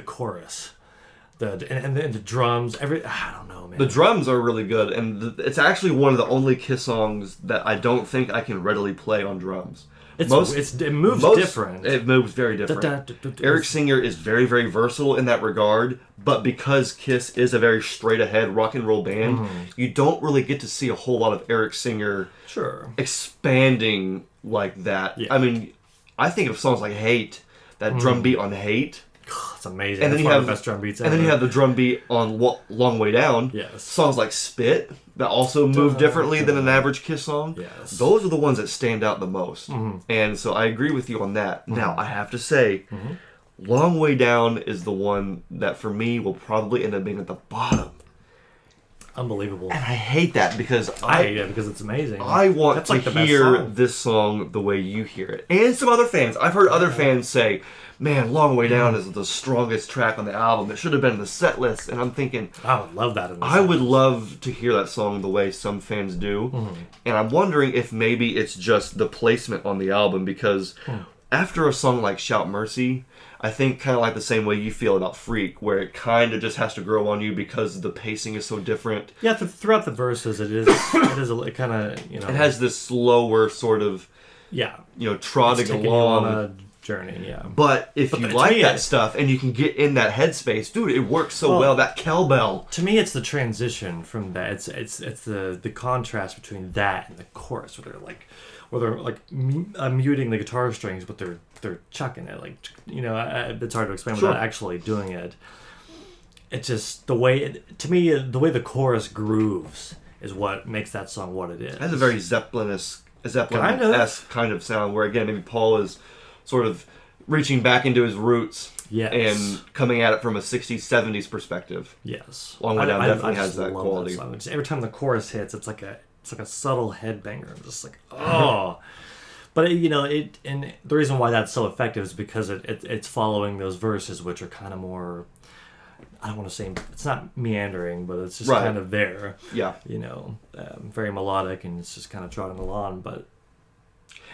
chorus, and the drums. I don't know, man. The drums are really good, and it's actually one of the only Kiss songs that I don't think I can readily play on drums. It moves different. It moves very different. Eric Singer is very, very versatile in that regard, but because Kiss is a very straight-ahead rock and roll band, you don't really get to see a whole lot of Eric Singer expanding like that. Yeah. I mean, I think of songs like Hate, that drum beat on Hate. It's amazing. And then you have the best drum beats ever. And then you have the drum beat on Long Way Down. Yes. Songs like Spit that also move differently than an average Kiss song. Yes. Those are the ones that stand out the most. And so I agree with you on that. Now, I have to say, Long Way Down is the one that for me will probably end up being at the bottom. Unbelievable. And I hate that because I hate it because it's amazing. I want to hear this song the way you hear it. And some other fans. I've heard other fans say, man, Long Way Down is the strongest track on the album. It should have been in the set list. And I'm thinking, I would love that in the I would love to hear that song the way some fans do. And I'm wondering if maybe it's just the placement on the album because after a song like Shout Mercy, I think kind of like the same way you feel about Freak, where it kind of just has to grow on you because the pacing is so different. Yeah, throughout the verses, it is it kind of, It has this slower sort of, trotting along. On a journey, yeah. But if you like that stuff and you can get in that headspace, dude, it works so well. That cowbell. To me, it's the transition from that. It's the contrast between that and the chorus, where they're muting the guitar strings, but they're chucking it. It's hard to explain without actually doing it. It's just the way the chorus grooves is what makes that song what it is. It has a very Zeppelin-esque kind of sound, where again maybe Paul is sort of reaching back into his roots and coming at it from a 60s, 70s perspective. Yes. Long Way Down definitely has that quality. That every time the chorus hits, it's like a subtle headbanger. I'm just like, oh. But and the reason why that's so effective is because it's following those verses, which are kind of more I don't want to say it's not meandering, but it's just Right. kind of there. Yeah. Very melodic, and it's just kind of trotting along. But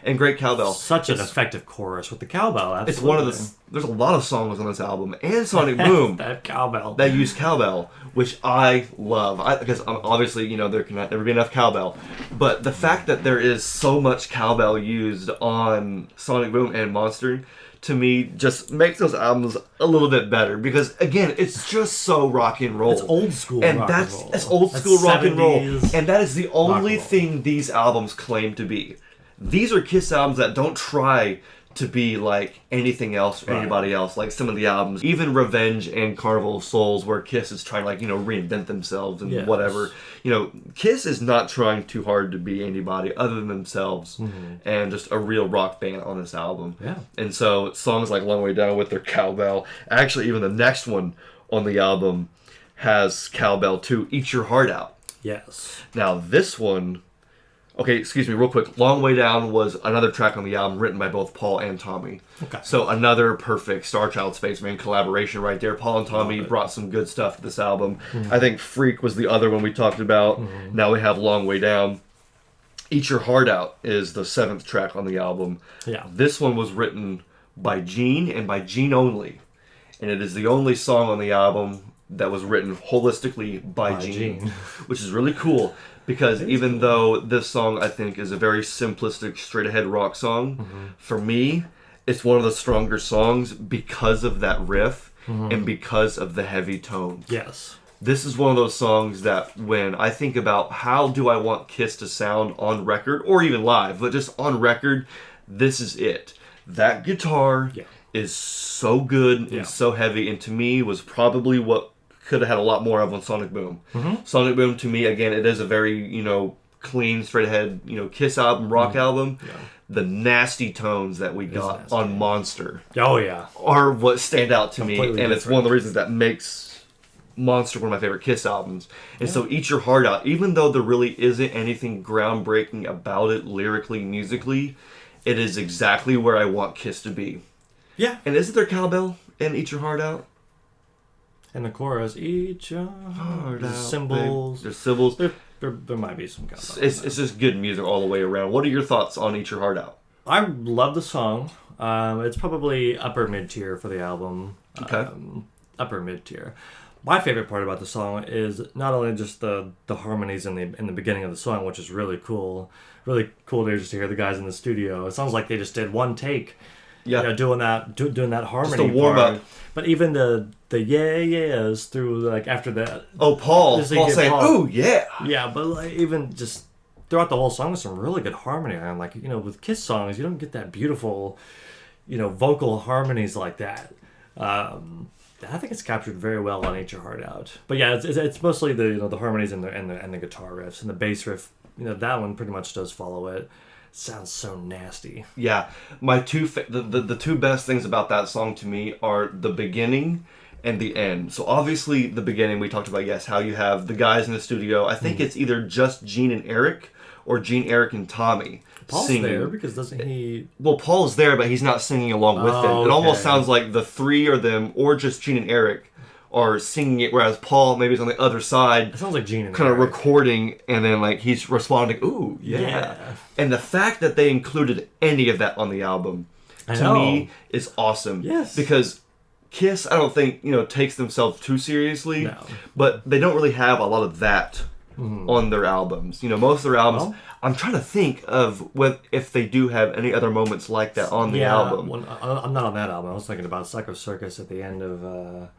And great cowbell. such an effective chorus with the cowbell. Absolutely. It's one of the. There's a lot of songs on this album and Sonic Boom that cowbell. that use cowbell, which I love. Because obviously, there can never be enough cowbell. But the fact that there is so much cowbell used on Sonic Boom and Monster, to me, just makes those albums a little bit better. Because, again, it's just so rock and roll. It's old school and rock and roll. That's old school rock and roll. 70s And that is the only roll. thing these albums claim to be. These are Kiss albums that don't try to be like anything else or anybody else, like some of the albums, even Revenge and Carnival of Souls, where Kiss is trying to reinvent themselves and whatever. Kiss is not trying too hard to be anybody other than themselves, and just a real rock band on this album. Yeah. And so songs like Long Way Down with their cowbell, actually even the next one on the album has cowbell too, Eat Your Heart Out. Yes. Now this one, okay, excuse me, real quick. Long Way Down was another track on the album written by both Paul and Tommy. Okay. So another perfect Star Child Spaceman collaboration right there. Paul and Tommy brought some good stuff to this album. I think Freak was the other one we talked about. Now we have Long Way Down. Eat Your Heart Out is the 7th track on the album. Yeah. This one was written by Gene and by Gene only. And it is the only song on the album that was written holistically by Gene, which is really cool. Because even though this song, I think, is a very simplistic, straight-ahead rock song, for me, it's one of the stronger songs because of that riff and because of the heavy tone. Yes. This is one of those songs that when I think about how do I want Kiss to sound on record, or even live, but just on record, this is it. That guitar is so good and so heavy, and to me was probably what could have had a lot more of on Sonic Boom. Sonic Boom, to me, again, it is a very, clean, straight ahead, Kiss album, rock album. Yeah. The nasty tones that we got on Monster are what stand out to me, and it's one of the reasons that makes Monster one of my favorite Kiss albums. And so Eat Your Heart Out, even though there really isn't anything groundbreaking about it lyrically, musically, it is exactly where I want Kiss to be. Yeah. And isn't there cowbell in Eat Your Heart Out? And the chorus, eat your heart out. Cymbals. There's cymbals. There might be some kind of... It's just good music all the way around. What are your thoughts on Eat Your Heart Out? I love the song. It's probably upper mid-tier for the album. Okay. Upper mid-tier. My favorite part about the song is not only just the harmonies in the beginning of the song, which is really cool. Really cool to just hear the guys in the studio. It sounds like they just did one take. Yeah, doing that harmony. Just a warm up. But even the yeahs through after that. Oh, Paul saying, "Ooh, yeah." Yeah, but even just throughout the whole song, there's some really good harmony. I'm with Kiss songs, you don't get that beautiful, vocal harmonies like that. I think it's captured very well on Eat Your Heart Out. But yeah, it's mostly the harmonies and the guitar riffs and the bass riff. That one pretty much does follow it. Sounds so nasty. Yeah, my the two best things about that song to me are the beginning and the end. So obviously the beginning we talked about, how you have the guys in the studio. I think it's either just Gene and Eric or Gene, Eric, and Tommy Paul's singing. there because doesn't he? Well, Paul's there, but he's not singing along with them. It almost sounds like the three of them, or just Gene and Eric, are singing it, whereas Paul maybe is on the other side. It sounds like Gene and kind of Eric. recording, and then he's responding, "Ooh, yeah." And the fact that they included any of that on the album, to me, is awesome. Yes. Because Kiss, I don't think, takes themselves too seriously, but they don't really have a lot of that on their albums. Most of their albums, well, I'm trying to think of if they do have any other moments like that on the album. Well, I'm not on that album. I was thinking about Psycho Circus at the end of...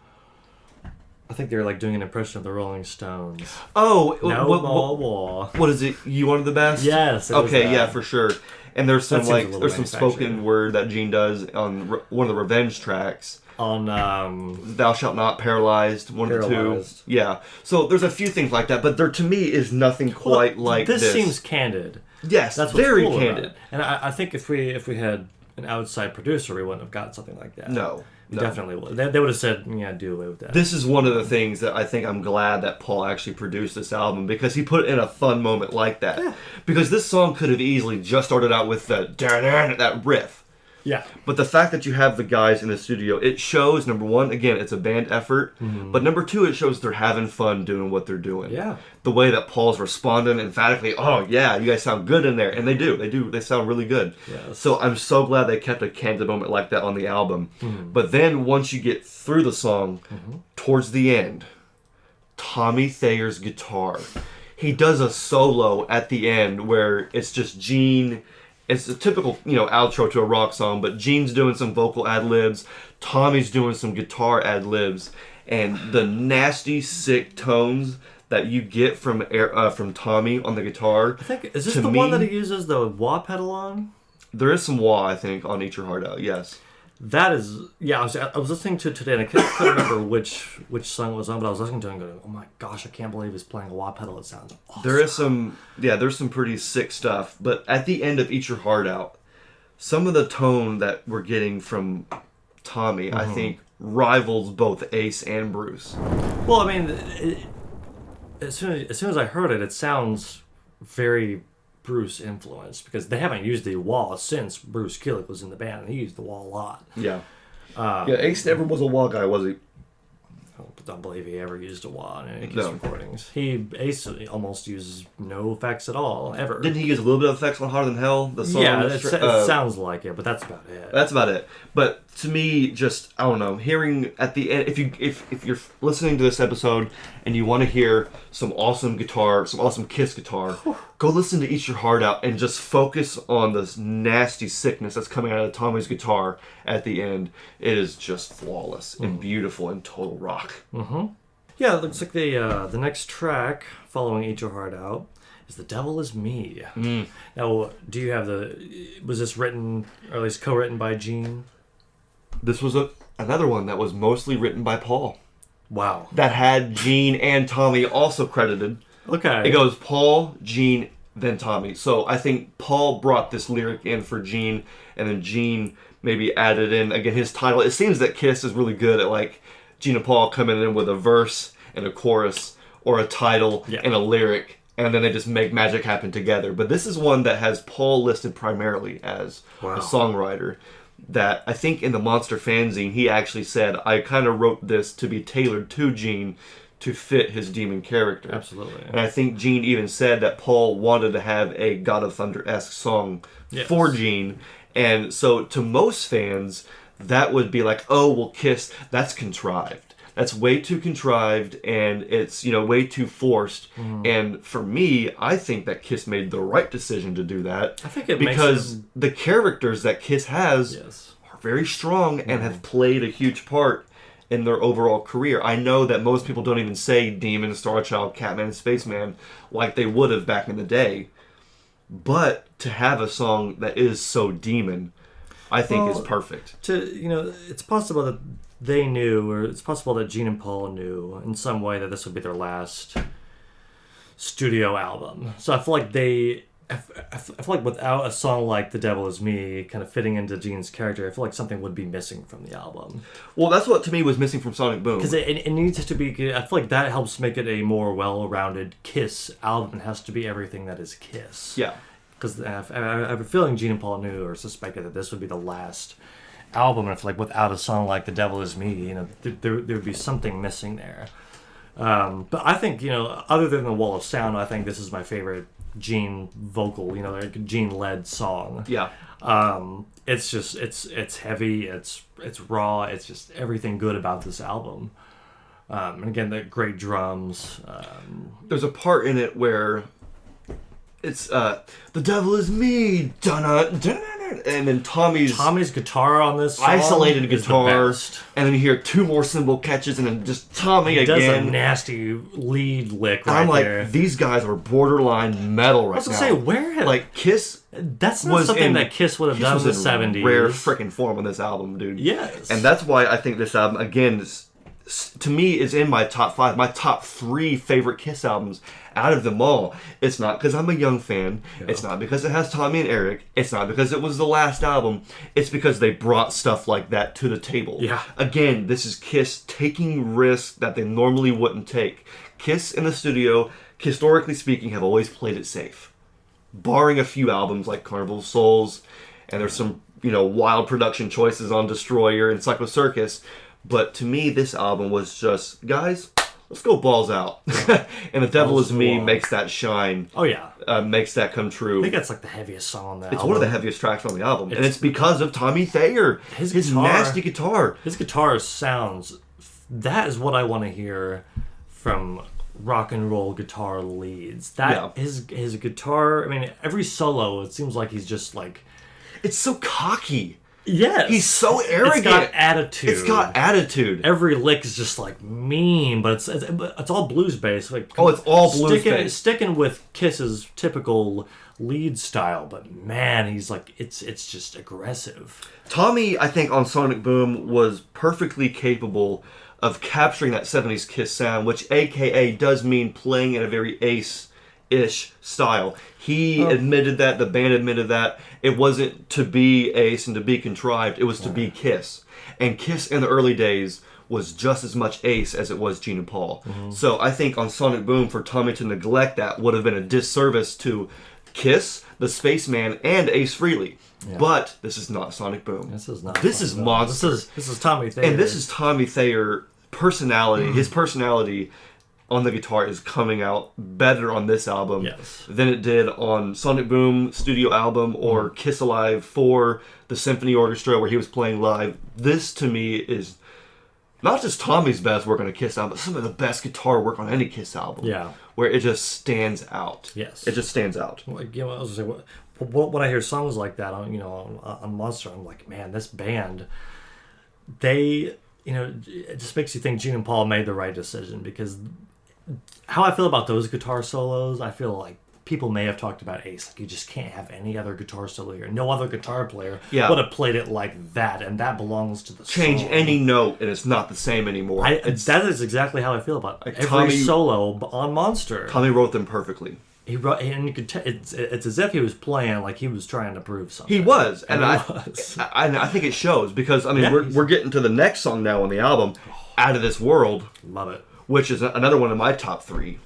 I think they were doing an impression of the Rolling Stones. Oh, no more war. What is it? You Wanted the Best? Yes. Okay, yeah, for sure. And there's some there's some spoken word that Gene does on one of the Revenge tracks. On Thou Shalt Not, Paralyzed, one of the two. Yeah. So there's a few things like that, but there to me is nothing quite like this. This seems candid. Yes, that's very cool candid. And I think if we had an outside producer, we wouldn't have got something like that. No. Definitely would. They would have said, do away with that. This is one of the things that I think I'm glad that Paul actually produced this album, because he put it in a fun moment like that. Yeah. Because this song could have easily just started out with that riff. Yeah. But the fact that you have the guys in the studio, it shows, number one, again, it's a band effort. But number two, it shows they're having fun doing what they're doing. Yeah. The way that Paul's responding emphatically, oh, yeah, you guys sound good in there. And they do. They sound really good. Yes. So I'm so glad they kept a candid moment like that on the album. But then once you get through the song, towards the end, Tommy Thayer's guitar. He does a solo at the end where it's just Gene. It's a typical, outro to a rock song, but Gene's doing some vocal ad-libs, Tommy's doing some guitar ad-libs, and the nasty, sick tones that you get from Tommy on the guitar. I think, is this the one that he uses the wah pedal on? There is some wah, I think, on Eat Your Heart Out, yes. That is, yeah, I was listening to it today, and I couldn't remember which song it was on, but I was listening to it and going, oh my gosh, I can't believe he's playing a wah pedal. It sounds awesome. There's some pretty sick stuff, but at the end of Eat Your Heart Out, some of the tone that we're getting from Tommy, I think, rivals both Ace and Bruce. Well, I mean, as soon as I heard it, it sounds very Bruce influenced, because they haven't used the wah since Bruce Kulick was in the band, and he used the wah a lot. Yeah. Ace never was a wah guy, was he? I don't believe he ever used a wah in any of his recordings. Ace almost uses no effects at all, ever. Didn't he use a little bit of effects on Harder Than Hell? The song? Yeah, it sounds like it, but that's about it. That's about it. But to me, just, I don't know, hearing at the end, if you're listening to this episode and you want to hear some awesome guitar, some awesome Kiss guitar, go listen to Eat Your Heart Out and just focus on this nasty sickness that's coming out of Tommy's guitar at the end. It is just flawless and beautiful and total rock. Yeah, it looks like the next track following Eat Your Heart Out is The Devil Is Me. Now, do you have was this written, or at least co-written by Gene? This was another one that was mostly written by Paul. Wow. That had Gene and Tommy also credited. Okay. It goes Paul, Gene, then Tommy. So I think Paul brought this lyric in for Gene, and then Gene maybe added in, again, his title. It seems that Kiss is really good at, Gene and Paul coming in with a verse and a chorus, or a title and a lyric, and then they just make magic happen together. But this is one that has Paul listed primarily as a songwriter. That I think in the Monster fanzine, he actually said, I kind of wrote this to be tailored to Gene to fit his demon character. Absolutely. And I think Gene even said that Paul wanted to have a God of Thunder-esque song for Gene. And so to most fans, that would be like, oh, well, Kiss, that's contrived. That's way too contrived, and it's, way too forced. And for me, I think that Kiss made the right decision to do that. I think it because the characters that Kiss has are very strong and have played a huge part in their overall career. I know that most people don't even say Demon, Star Child, Catman, and Spaceman like they would have back in the day. But to have a song that is so demon, I think is perfect. It's possible that they knew, or it's possible that Gene and Paul knew in some way that this would be their last studio album. So I feel like I feel like without a song like The Devil Is Me kind of fitting into Gene's character, I feel like something would be missing from the album. Well, that's what to me was missing from Sonic Boom. Because it needs to be, I feel like that helps make it a more well-rounded Kiss album. It has to be everything that is Kiss. Yeah. Because I have a feeling Gene and Paul knew or suspected that this would be the last album, and if without a song like The Devil Is Me, there would be something missing there. But I think, other than the Wall of Sound, I think this is my favorite Gene vocal, Gene-led song. Yeah. It's just, it's heavy, it's raw, it's just everything good about this album. And again, the great drums. There's a part in it where it's The Devil Is Me, and then Tommy's guitar on this song isolated guitar, is and then you hear two more cymbal catches, and then just Tommy he again. Does a nasty lead lick and right I'm like, there. These guys are borderline metal right now. I was gonna say, where Kiss? That's not something that Kiss would have done in the 70s. Rare freaking form on this album, dude. Yes, and that's why I think this album again to me is in my top 5, my top 3 favorite Kiss albums out of them all. It's not because I'm a young fan. Yeah. It's not because it has Tommy and Eric. It's not because it was the last album. It's because they brought stuff like that to the table. Yeah. Again, this is Kiss taking risks that they normally wouldn't take. Kiss in the studio, historically speaking, have always played it safe. Barring a few albums like Carnival of Souls, and there's some wild production choices on Destroyer and Psycho Circus. But to me, this album was just, guys, let's go balls out. And The Devil Is Me makes that shine. Oh, yeah. Makes that come true. I think that's like the heaviest song on that It's album. one of the heaviest tracks on the album. And it's because of Tommy Thayer. His nasty guitar. His guitar sounds... That is what I want to hear from rock and roll guitar leads. His guitar... I mean, every solo, it seems like he's just like... It's so cocky. Yes. He's so arrogant. It's got attitude. It's got attitude. Every lick is just like mean, but it's all blues based. Like, it's all blues based. Sticking with Kiss's typical lead style, but man, he's like it's just aggressive. Tommy, I think on Sonic Boom was perfectly capable of capturing that 70s Kiss sound, which AKA does mean playing in a very Ace-ish style. He admitted that, the band admitted that. It wasn't to be Ace and to be contrived, it was to be Kiss. And Kiss in the early days was just as much Ace as it was Gene and Paul. Mm-hmm. So I think on Sonic Boom, for Tommy to neglect that would have been a disservice to Kiss, the Spaceman, and Ace Frehley. Yeah. But this is not Sonic Boom. This is not. This is Monster. This is Tommy Thayer. And this is Tommy Thayer personality. His personality on the guitar is coming out better on this album than it did on Sonic Boom studio album or Kiss Alive 4, the Symphony Orchestra where he was playing live. This to me is not just Tommy's best work on a Kiss album, but some of the best guitar work on any Kiss album. Yeah. Where it just stands out. Yes. It just stands out. Well, I was gonna say, when I hear songs like that on Monster, I'm like, man, this band, it just makes you think Gene and Paul made the right decision, because how I feel about those guitar solos, I feel like people may have talked about Ace. Like, you just can't have any other guitar solo here. No other guitar player would have played it like that, and that belongs to the Change song. any note, and it's not the same anymore. That is exactly how I feel about every solo on Monster. Tommy wrote them perfectly. He wrote, and you could tell it's as if he was playing like he was trying to prove something. He was, and I think it shows, because we're getting to the next song now on the album, "Out of This World." Love it. Which is another one of my top 3.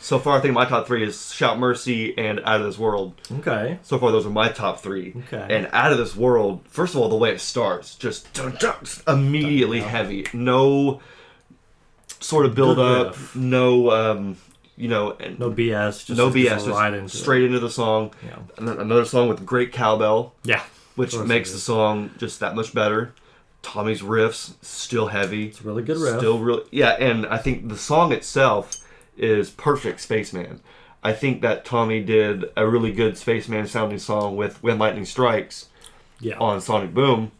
So far, I think my top 3 is "Shout Mercy" and "Out of This World." Okay. So far, those are my top 3. Okay. And "Out of This World," first of all, the way it starts, just immediately heavy. No sort of build up. No. No BS. Just no BS. Right into straight into the song. Yeah. Another song with great cowbell. Yeah. Which makes the song just that much better. Tommy's riffs still heavy. It's a really good riff. Still really, and I think the song itself is perfect Spaceman. I think that Tommy did a really good Spaceman sounding song with "When Lightning Strikes" on Sonic Boom,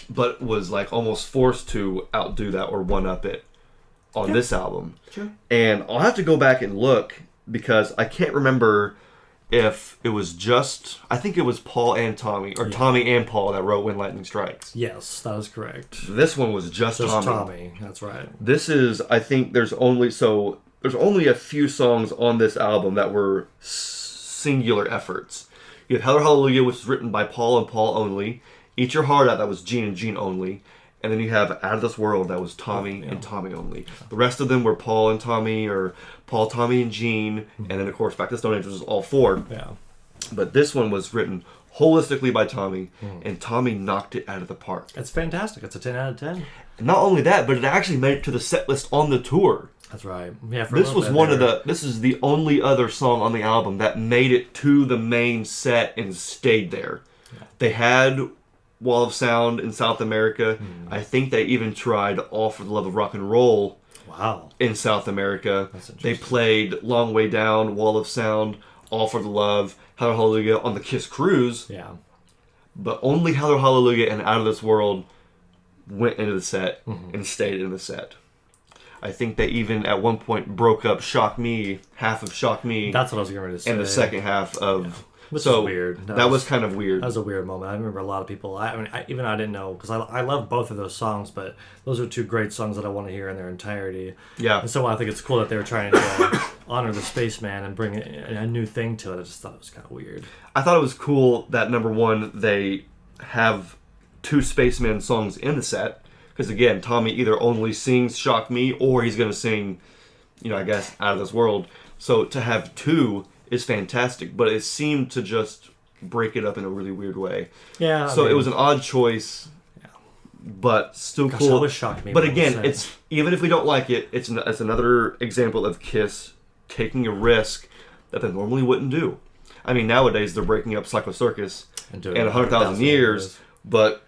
but was like almost forced to outdo that or one up it on this album. Sure. And I'll have to go back and look, because I can't remember if it was just, I think it was Paul and Tommy, or Tommy and Paul that wrote "When Lightning Strikes." Yes, that is correct. This one was just Tommy. That's right. This is, I think there's only a few songs on this album that were singular efforts. You have "Hallelujah, Hallelujah," which was written by Paul and Paul only. "Eat Your Heart Out," that was Gene and Gene only. And then you have "Out of This World," that was Tommy and Tommy only. The rest of them were Paul and Tommy, or Paul, Tommy, and Gene. And then, of course, Back to Stone Age was all 4. Yeah. But this one was written holistically by Tommy, and Tommy knocked it out of the park. It's fantastic. It's a 10 out of 10. Not only that, but it actually made it to the set list on the tour. That's right. Yeah. This is the only other song on the album that made it to the main set and stayed there. Yeah. They had Wall of Sound in South America. I think they even tried "All for the Love of Rock and Roll." Wow. In South America. That's interesting. They played "Long Way Down," "Wall of Sound," "All for the Love," "Hallelujah, Hallelujah" on the Kiss cruise. Yeah. But only "Hallelujah, Hallelujah" and "Out of This World" went into the set and stayed in the set. I think they even at one point broke up "Shock Me," half of "Shock Me." That's what I was going to say. And the second half of... Yeah. Which is weird. That was kind of weird. That was a weird moment. I remember a lot of people. I didn't know, because I love both of those songs, but those are 2 great songs that I want to hear in their entirety. Yeah. And so I think it's cool that they were trying to honor the Spaceman and bring a new thing to it. I just thought it was kind of weird. I thought it was cool that, number one, they have 2 Spaceman songs in the set, because again, Tommy either only sings "Shock Me" or he's going to sing, I guess, "Out of This World." So to have 2 is fantastic, but it seemed to just break it up in a really weird way. Yeah. So it was an odd choice, but still Gosh, cool. that always shocked me. But again, it's even if we don't like it, it's another example of Kiss taking a risk that they normally wouldn't do. I mean, nowadays they're breaking up Psycho Circus and 100,000 Years, but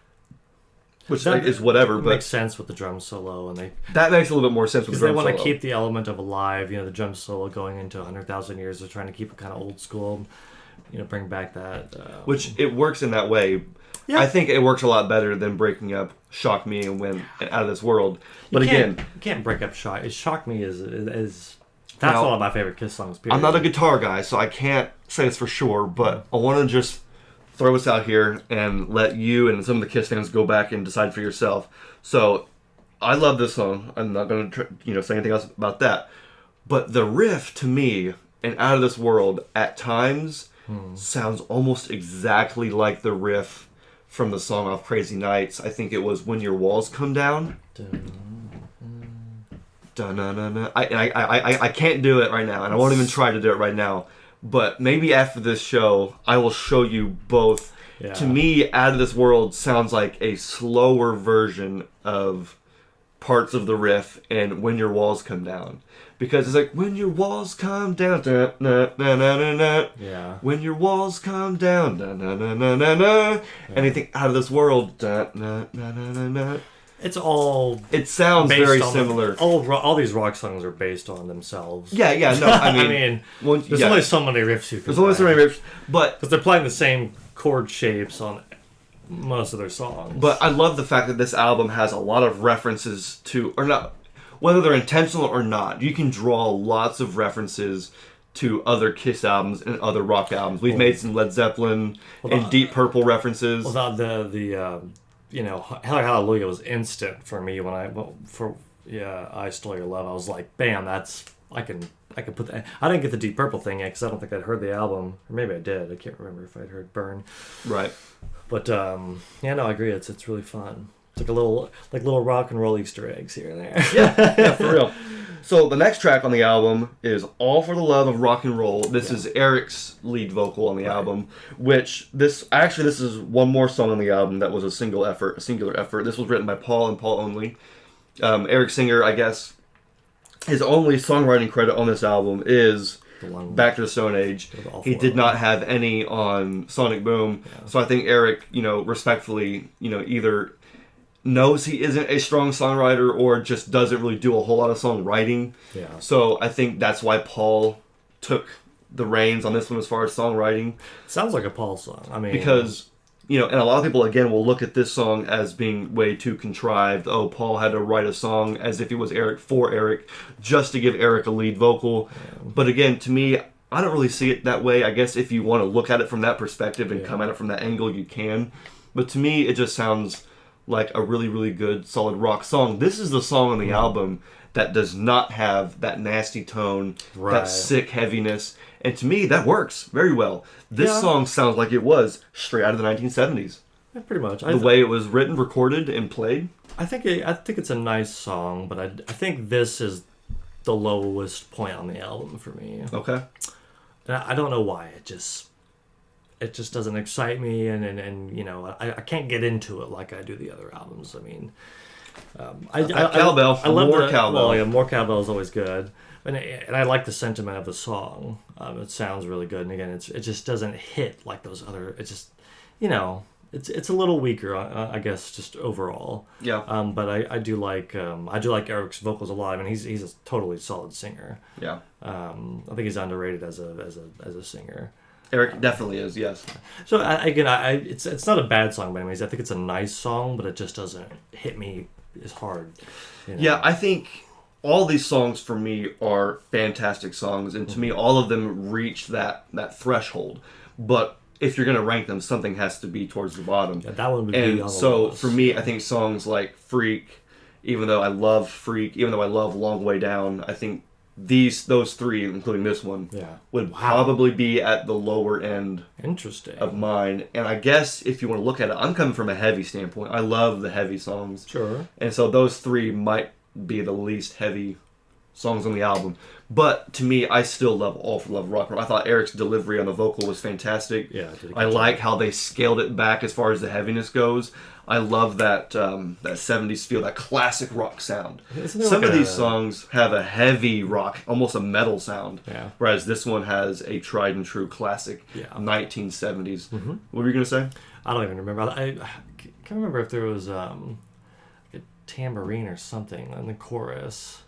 which that is whatever. But makes sense with the drum solo, and that makes a little bit more sense with the drum solo. Because they want solo. to keep the element of alive. You know, the drum solo going into 100,000 Years. They're trying to keep it kind of old school. You know, bring back that. Which it works in that way. Yeah. I think it works a lot better than breaking up Shock Me and Out of This World. But you can't break up Shock. Shock Me is that's one of my favorite Kiss songs. Period. I'm not a guitar guy, so I can't say this for sure. But I want to just throw this out here and let you and some of the Kiss fans go back and decide for yourself. So I love this song. I'm not going to say anything else about that. But the riff to me and Out of This World at times sounds almost exactly like the riff from the song off Crazy Nights. I think it was When Your Walls Come Down. I can't do it right now, and I won't even try to do it right now. But maybe after this show, I will show you both. Yeah. To me, Out of This World sounds like a slower version of parts of the riff and When Your Walls Come Down. Because it's like, when your walls come down, da, na, na, na, na, na. Yeah. When your walls come down, da, na, na, na, na, na. Yeah. Anything Out of This World, da, na, na, na, na, na. It's all. It sounds very similar. All these rock songs are based on themselves. Yeah. No, I mean, there's only so many riffs you can. There's only so many riffs, but because they're playing the same chord shapes on most of their songs. But I love the fact that this album has a lot of references to, or not, whether they're intentional or not. You can draw lots of references to other Kiss albums and other rock albums. We've made some Led Zeppelin and Deep Purple references. Well, Hallelujah was instant for me when I Stole Your Love. I was like, bam, I can put that. I didn't get the Deep Purple thing yet because I don't think I'd heard the album, or maybe I did. I can't remember if I'd heard Burn. Right. But I agree. It's really fun. It's like little rock and roll Easter eggs here and there. Yeah, for real. So the next track on the album is All for the Love of Rock and Roll. This is Eric's lead vocal on the album, which this is one more song on the album that was a singular effort. This was written by Paul and Paul only. Eric Singer, I guess, his only songwriting credit on this album is Back to the Stone Age. He did not have any on Sonic Boom. Yeah. So I think Eric, respectfully, either knows he isn't a strong songwriter or just doesn't really do a whole lot of songwriting. Yeah. So I think that's why Paul took the reins on this one as far as songwriting. Sounds like a Paul song. I mean, because and a lot of people again will look at this song as being way too contrived. Oh, Paul had to write a song as if it was Eric for Eric just to give Eric a lead vocal. Yeah. But again, to me, I don't really see it that way. I guess if you want to look at it from that perspective and come at it from that angle, you can. But to me, it just sounds like a really, really good, solid rock song. This is the song on the album that does not have that nasty tone, that sick heaviness. And to me, that works very well. This song sounds like it was straight out of the 1970s. Yeah, pretty much. The way it was written, recorded, and played. I think it's a nice song, but I think this is the lowest point on the album for me. Okay. And I don't know why. It just doesn't excite me, and I can't get into it like I do the other albums. I mean, Cowbell. I love more Cowbell. Well, yeah, more Cowbell is always good, and I like the sentiment of the song. It sounds really good, and again, it just doesn't hit like those other. It just, it's a little weaker, I guess, just overall. Yeah. But I do like Eric's vocals a lot. I mean, he's a totally solid singer. Yeah. I think he's underrated as a singer. Eric definitely is, yes. So it's not a bad song by any means. I think it's a nice song, but it just doesn't hit me as hard. Yeah, I think all these songs for me are fantastic songs, and to me, all of them reach that threshold. But if you're going to rank them, something has to be towards the bottom. Yeah, that one would be on the lowest. So for me, I think songs like Freak, even though I love Long Way Down, I think those three, including this one, would probably be at the lower end of mine. And I guess if you want to look at it, I'm coming from a heavy standpoint. I love the heavy songs. Sure. And so those three might be the least heavy songs on the album. But to me, I still love All for Love Rock and Roll. I thought Eric's delivery on the vocal was fantastic. Yeah, I like how they scaled it back as far as the heaviness goes. I love that 70s feel, that classic rock sound. Some of these songs have a heavy rock, almost a metal sound, whereas this one has a tried and true classic 1970s. What were you going to say? I don't even remember. I can't remember if there was a tambourine or something in the chorus.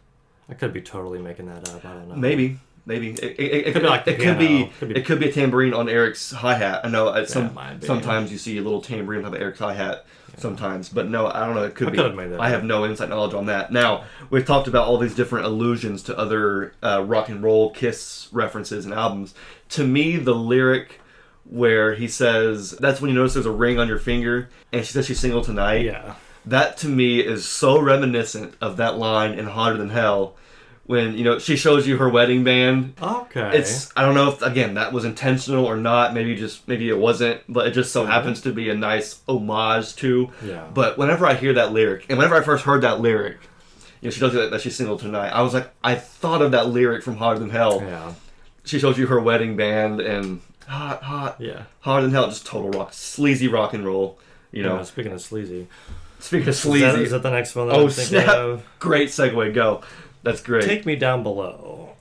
I could be totally making that up. I don't know. Maybe. It could be like it could be a tambourine on Eric's hi-hat. I know sometimes you see a little tambourine on Eric's hi-hat sometimes, but no, I don't know. It could be. I have no inside knowledge on that. Now, we've talked about all these different allusions to other rock and roll Kiss references and albums. To me, the lyric where he says, "That's when you notice there's a ring on your finger," and she says she's single tonight. Yeah. That to me is so reminiscent of that line in Hotter Than Hell when, she shows you her wedding band. Okay. I don't know if, again, that was intentional or not. Maybe it wasn't, but it just so happens to be a nice homage to. Yeah. But whenever I hear that lyric, and whenever I first heard that lyric, she tells you that she's single tonight, I was like, I thought of that lyric from Hotter Than Hell. Yeah. She shows you her wedding band and hot. Yeah. Hotter Than Hell, just total rock, sleazy rock and roll. Speaking of sleazy. Speaking of sleazy. Is that the next one that I'm thinking snap. of? Great segue, go. That's great. Take Me Down Below.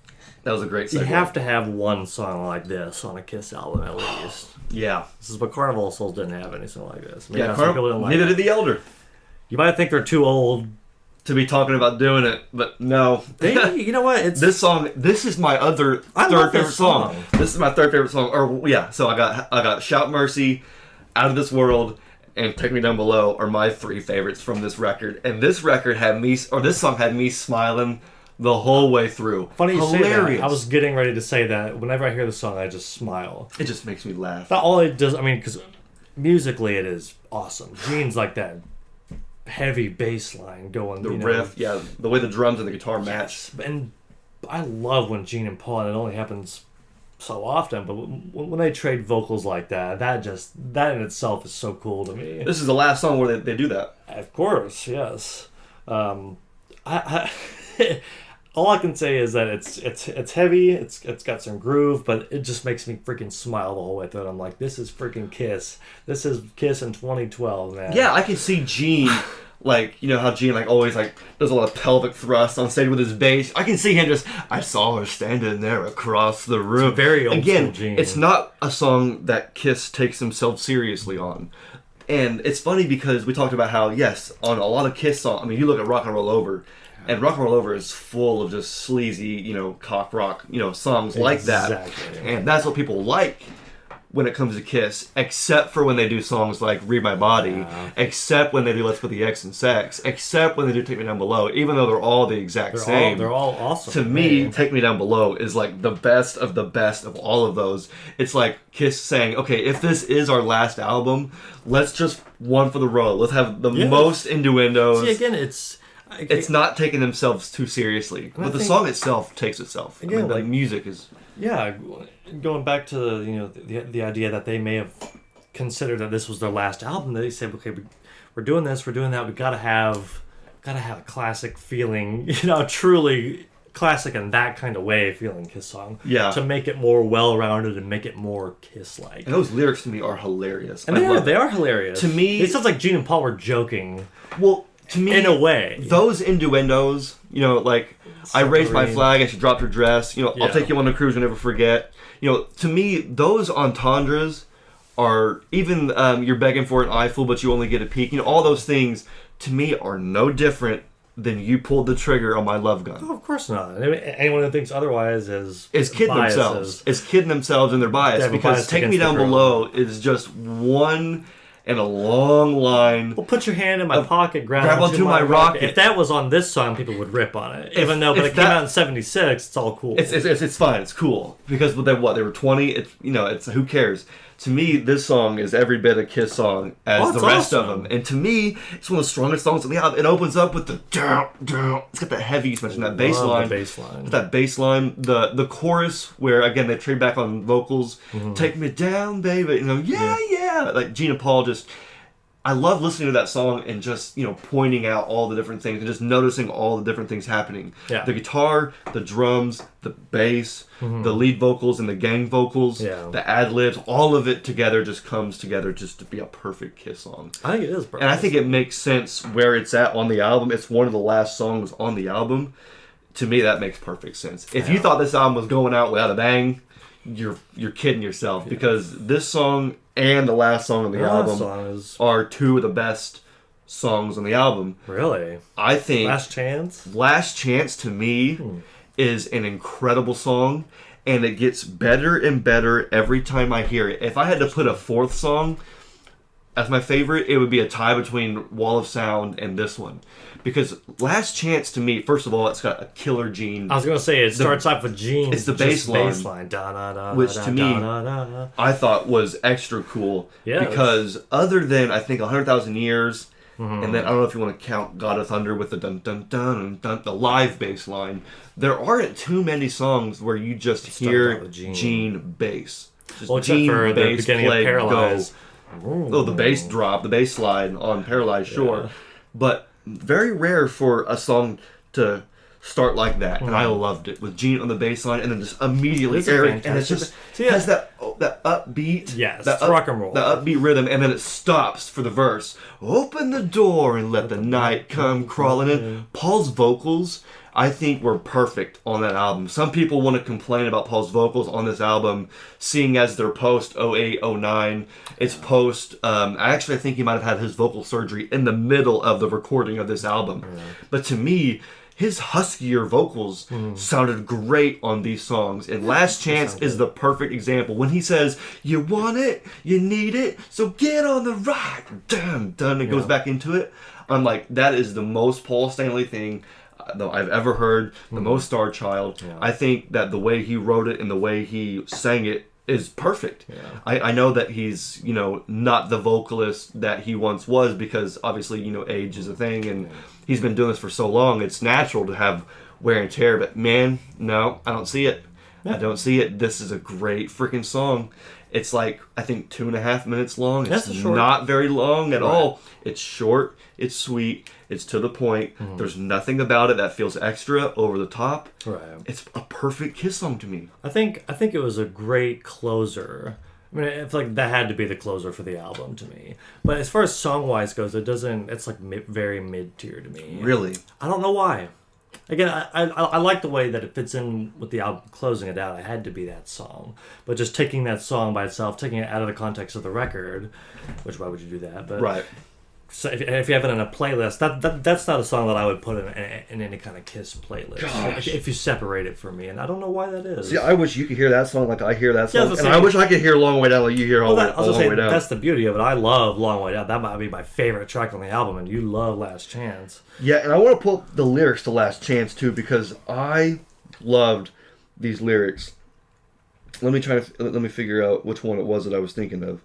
That was a great segue. You have to have one song like this on a Kiss album at least. Yeah. This is, but Carnival of Souls didn't have anything like this. Maybe some people didn't like neither did The Elder. You might think they're too old to be talking about doing it, but no. You know what? This song. This is my third favorite song. This is my third favorite song. So I got Shout Mercy, Out of This World, and Take Me Down Below are my three favorites from this record. And this song had me smiling the whole way through. Funny you say that. I was getting ready to say that. Whenever I hear the song, I just smile. It just makes me laugh. Not all it does. I mean, because musically it is awesome. Gene's like that heavy bass line going. The riff, the way the drums and the guitar match. And I love when Gene and Paul, and it only happens so often, but when they trade vocals like that in itself is so cool to me. This is the last song where they do that. Of course, yes. All I can say is that it's heavy, it's got some groove, but it just makes me freaking smile the whole way through it. I'm like, this is freaking Kiss. This is Kiss in 2012, man. Yeah, I can see Gene. How Gene always does a lot of pelvic thrust on stage with his bass. I can see him I saw her standing there across the room. It's very old school Gene. It's not a song that Kiss takes themselves seriously on. And it's funny because we talked about how, yes, on a lot of Kiss songs, you look at Rock and Roll Over, and Rock and Roll Over is full of just sleazy, cock rock, songs like that. And that's what people like when it comes to Kiss, except for when they do songs like Read My Body, except when they do Let's Put the X in Sex, except when they do Take Me Down Below, even though they're all the exact same. They're all awesome. To me, Take Me Down Below is the best of all of those. It's like Kiss saying, okay, if this is our last album, let's just one for the road. Let's have the most innuendos. See, again, it's not taking themselves too seriously, but the song itself takes itself. Again, the music is... Yeah, going back to the idea that they may have considered that this was their last album, they said, okay, we're doing this, we're doing that, we gotta have a classic feeling, truly classic in that kind of way feeling Kiss song. Yeah. To make it more well-rounded and make it more Kiss-like. And those lyrics to me are hilarious. And they are hilarious. To me... It sounds like Gene and Paul were joking. Well, to me... In a way. Those innuendos, I raised my flag and she dropped her dress. I'll take you on a cruise and never forget. To me, those entendres are even you're begging for an eyeful, but you only get a peek. All those things to me are no different than you pulled the trigger on my love gun. Oh, of course not. Anyone who thinks otherwise is kidding themselves. Is kidding themselves in their bias because Take Me Down Below is just one. And a long line. Well, put your hand in my pocket, grab onto my rocket. If that was on this song, people would rip on it. But it came out in '76. It's all cool. It's fine. It's cool because they were 20. It's who cares. To me, this song is every bit a Kiss song as the rest of them. And to me, it's one of the strongest songs on the album. It opens up with the down, down. It's got that heavy, you mentioned that bass line. That bass line. The chorus where again they trade back on vocals. Take me down, baby. Yeah. Like Gene and Paul just. I love listening to that song and just, pointing out all the different things and just noticing all the different things happening. Yeah. The guitar, the drums, the bass, the lead vocals and the gang vocals, the ad-libs, all of it together just comes together just to be a perfect Kiss song. I think it is perfect. And I think it makes sense where it's at on the album. It's one of the last songs on the album. To me, that makes perfect sense. If you thought this album was going out without a bang, you're kidding yourself, because this song and the last song on the album are two of the best songs on the album. Really? I think Last Chance to me is an incredible song, and it gets better and better every time I hear it. If I had to put a fourth song as my favorite, it would be a tie between Wall of Sound and this one. Because Last Chance to me, first of all, it's got a killer Gene. I was going to say, it starts off with Gene. It's the bass line. Which to me, I thought was extra cool. Yeah, because other than, I think, 100,000 Years, and then I don't know if you want to count God of Thunder with the dun dun dun dun, the live bass line, there aren't too many songs where you just hear Gene bass. Just well, except for the beginning of Paralyzed. Oh, the bass drop, the bass slide on Paralyzed, sure. Yeah. But very rare for a song to start like that, and I loved it with Gene on the bass line, and then just immediately Eric, and it just has that upbeat, that's rock and roll, the upbeat rhythm, and then it stops for the verse. Open the door and let the night come crawling in. Paul's vocals, I think, were perfect on that album. Some people want to complain about Paul's vocals on this album, seeing as they're post 08, 09. It's post, I think he might have had his vocal surgery in the middle of the recording of this album. But to me, his huskier vocals sounded great on these songs. And Last Chance is the perfect example. When he says, you want it, you need it, so get on the ride. Dun, dun, it goes back into it. I'm like, that is the most Paul Stanley thing though I've ever heard, the most Star Child. I think that the way he wrote it and the way he sang it is perfect. I know that he's, not the vocalist that he once was, because obviously, age is a thing, and he's been doing this for so long, it's natural to have wear and tear, but man, no, I don't see it. I don't see it. This is a great freaking song. It's like, I think 2.5 minutes long. It's not very long at all. It's short, it's sweet, it's to the point. There's nothing about it that feels extra, over the top. It's a perfect Kiss song to me. I think it was a great closer. I mean, it's like that had to be the closer for the album to me. But as far as song-wise goes, it's like very mid-tier to me. Really? I don't know why. Again, I like the way that it fits in with the album, closing it out. It had to be that song. But just taking that song by itself, taking it out of the context of the record, which why would you do that? But so if you have it in a playlist, that's not a song that I would put in any kind of Kiss playlist. If you separate it from me, and I don't know why that is. See, I wish you could hear that song like I hear that song, and I wish I could hear Long Way Down like you hear Long Way Down. That's the beauty of it. I love Long Way Down. That might be my favorite track on the album, and you love Last Chance. Yeah, and I want to pull up the lyrics to Last Chance too, because I loved these lyrics. Let me figure out which one it was that I was thinking of.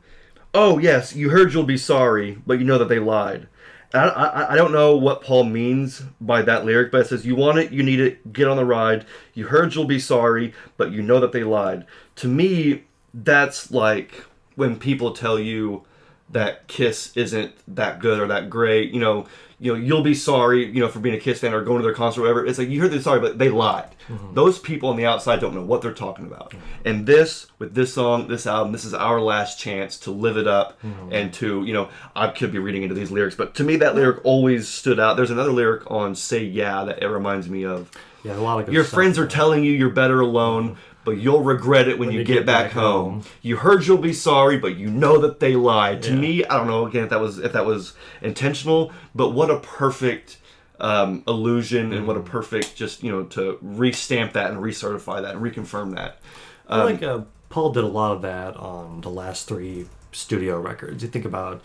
Oh, yes, you heard you'll be sorry, but you know that they lied. I don't know what Paul means by that lyric, but it says, you want it, you need it, get on the ride. You heard you'll be sorry, but you know that they lied. To me, that's like when people tell you that Kiss isn't that good or that great. You'll be sorry, for being a Kiss fan or going to their concert or whatever. It's like, you heard they're sorry, but they lied. Those people on the outside don't know what they're talking about. And with this song, this album, this is our last chance to live it up and to, I could be reading into these lyrics, but to me that lyric always stood out. There's another lyric on Say Yeah that it reminds me of. Yeah, a lot of good Your stuff, friends are telling you you're better alone, but you'll regret it when you get back home. You heard you'll be sorry, but you know that they lied. To me, I don't know again if that was intentional, but what a perfect illusion and what a perfect just to restamp that and recertify that and reconfirm that. I think Paul did a lot of that on the last 3 studio records. You think about.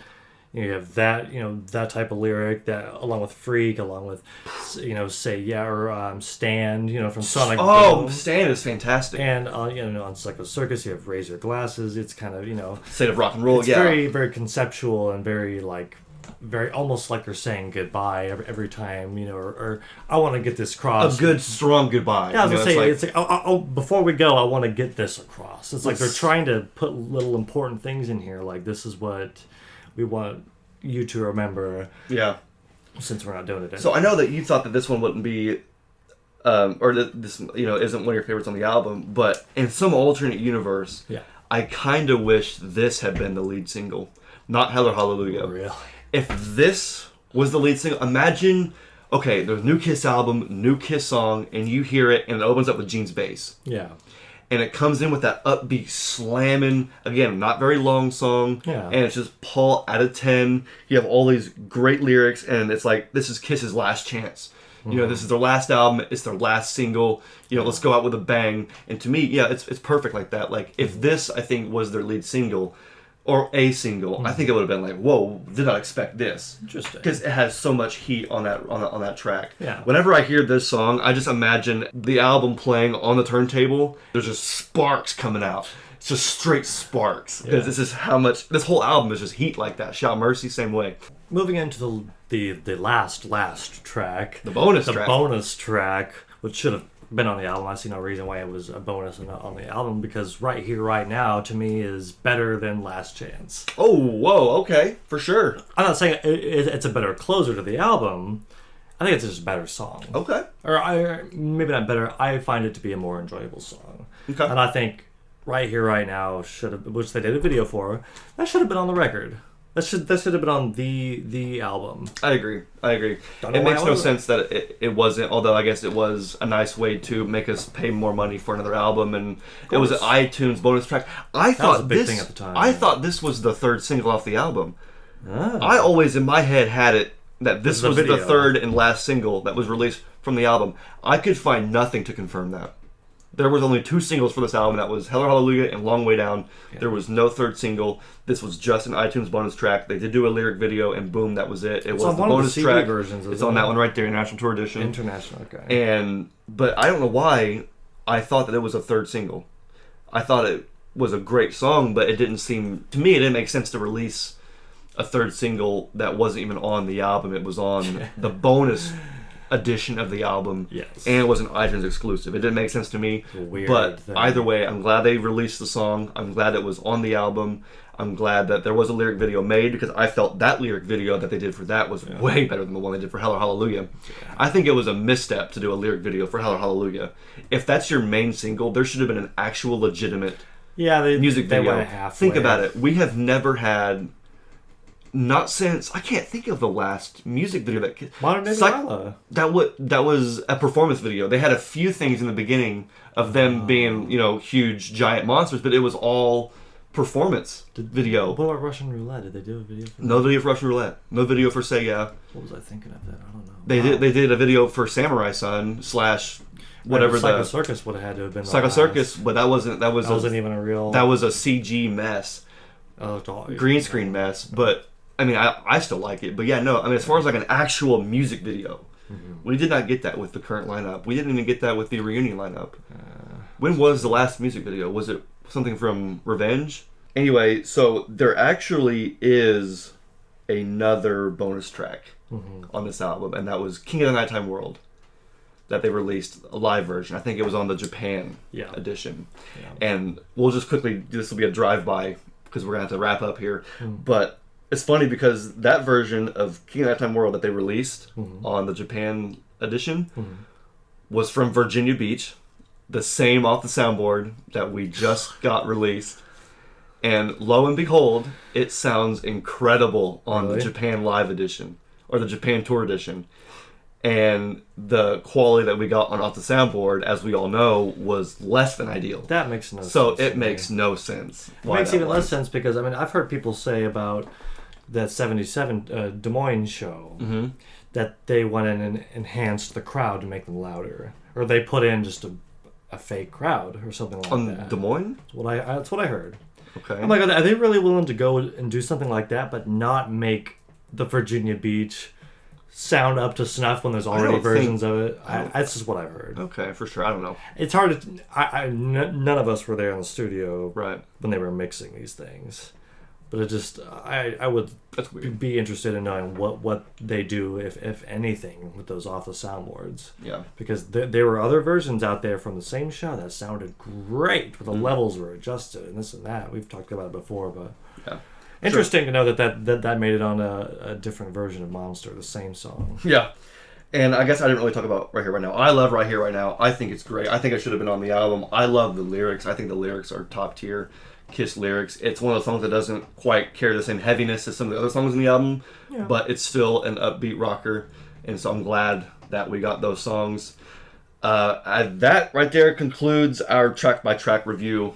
You have that, that type of lyric, that along with Freak, along with, Say Yeah, or Stand, from Sonic Boom. Oh, Stand is fantastic. And, on Psycho Circus, you have Raise Your Glasses. It's kind of, State of Rock and Roll, it's very, very conceptual and very, very almost like they're saying goodbye every time, or I want to get this across. A good, strong goodbye. Yeah, I was going to say, it's like, before we go, I want to get this across. It's like they're trying to put little important things in here, like this is what we want, you to remember. Yeah. Since we're not doing it anymore. So I know that you thought that this one wouldn't be, or that this isn't one of your favorites on the album, but in some alternate universe, I kind of wish this had been the lead single, not Hell or Hallelujah. Really? If this was the lead single, imagine, okay, there's a new Kiss album, new Kiss song, and you hear it, and it opens up with Gene's bass. Yeah. And it comes in with that upbeat slamming, again, not very long song. Yeah. And it's just Paul out of 10. You have all these great lyrics, and it's like, this is Kiss's last chance. You know, this is their last album, it's their last single. You know, let's go out with a bang. And to me, yeah, it's perfect like that. Like, if this, I think, was their lead single, or a single, I think it would have been like, whoa, did not expect this. Interesting. Because it has so much heat on that track. Yeah. Whenever I hear this song, I just imagine the album playing on the turntable. There's just sparks coming out. It's just straight sparks. Because this is how much, this whole album is just heat like that. Shout Mercy, same way. Moving into the last track. The bonus track, which should have been on the album. I see no reason why it was a bonus and not on the album, because Right Here, Right Now, to me, is better than Last Chance. Oh, whoa, okay, for sure. I'm not saying it's a better closer to the album. I think it's just a better song. Okay. Or maybe not better. I find it to be a more enjoyable song. Okay. And I think Right Here, Right Now should have, which they did a video for, that should have been on the record. That should have been on the album. I agree. It Don't know makes why no it sense that it wasn't, although I guess it was a nice way to make us pay more money for another album, and it was an iTunes bonus track. That was a big thing at the time. I thought this was the third single off the album. Oh. I always, in my head, had it that this was the video. third and last single that was released from the album. I could find nothing to confirm that. There was only 2 singles for this album. That was Hell or Hallelujah and Long Way Down. Yeah. There was no third single. This was just an iTunes bonus track. They did do a lyric video, and boom, that was it. It was the bonus track. It's on that one right there, International Tour Edition. International, okay. But I don't know why I thought that it was a third single. I thought it was a great song, but it didn't seem, to me, it didn't make sense to release a third single that wasn't even on the album. It was on the bonus edition of the album, yes, and it was an iTunes exclusive. It didn't make sense to me. Weird but thing. Either way, I'm glad they released the song. I'm glad it was on the album. I'm glad that there was a lyric video made, because I felt that lyric video that they did for that was way better than the one they did for Hell or Hallelujah. Yeah. I think it was a misstep to do a lyric video for Hell or Hallelujah. If that's your main single, there should have been an actual legitimate music video. Think about it. We have never had, not since, I can't think of the last music video that Modern Day Delilah. That was a performance video. They had a few things in the beginning of them being, huge giant monsters, but it was all performance video. What about Russian Roulette? Did they do a video for that? No video for Russian Roulette. No video for Say Yeah. What was I thinking of that? I don't know. They did a video for Samurai Sun / whatever. Psycho Circus would have had to have been Psycho Circus, but that wasn't even a real. That was a CG mess. Green screen mess, but I mean, I still like it, but yeah, no. I mean, as far as like an actual music video, we did not get that with the current lineup. We didn't even get that with the reunion lineup. When was the last music video? Was it something from Revenge? Anyway, so there actually is another bonus track on this album, and that was King of the Nighttime World, that they released a live version. I think it was on the Japan edition. Yeah. And we'll just quickly, this will be a drive-by, because we're going to have to wrap up here, but it's funny because that version of King of the Nighttime World that they released on the Japan edition was from Virginia Beach, the same off the soundboard that we just got released. And lo and behold, it sounds incredible on the Japan Live edition, or the Japan Tour edition. And the quality that we got on off the soundboard, as we all know, was less than ideal. That makes no sense. So it makes no sense. It makes even less sense because, I mean, I've heard people say about that 77 Des Moines show that they went in and enhanced the crowd to make them louder. Or they put in just a fake crowd or something like that. On Des Moines? That's what I heard. Okay. I'm like, are they really willing to go and do something like that but not make the Virginia Beach sound up to snuff when there's already versions of it? That's just what I've heard. Okay, for sure. I don't know. It's hard to... none of us were there in the studio right when they were mixing these things. But it just... I would be interested in knowing what they do, if anything, with those off the soundboards. Yeah. Because there were other versions out there from the same show that sounded great, where the levels were adjusted and this and that. We've talked about it before, but... Yeah. Interesting to know that made it on a different version of Monster, the same song. Yeah. And I guess I didn't really talk about Right Here, Right Now. I love Right Here, Right Now. I think it's great. I think it should have been on the album. I love the lyrics. I think the lyrics are top tier Kiss lyrics. It's one of those songs that doesn't quite carry the same heaviness as some of the other songs in the album, but it's still an upbeat rocker. And so I'm glad that we got those songs. That right there concludes our track-by-track review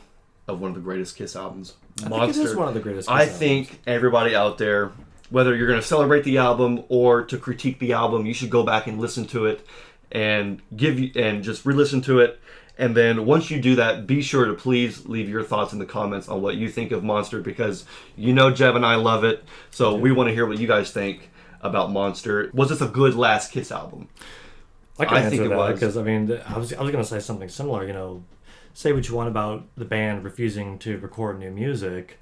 of one of the greatest Kiss albums. Monster. I think it is one of the greatest Kiss albums. I think everybody out there, whether you're going to celebrate the album or to critique the album, you should go back and listen to it and just re-listen to it. And then once you do that, be sure to please leave your thoughts in the comments on what you think of Monster, because Jeb and I love it. So we want to hear what you guys think about Monster. Was this a good last Kiss album? I think it was, because I was going to say something similar. Say what you want about the band refusing to record new music.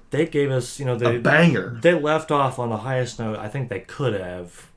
They gave us, a banger. They left off on the highest note I think they could have,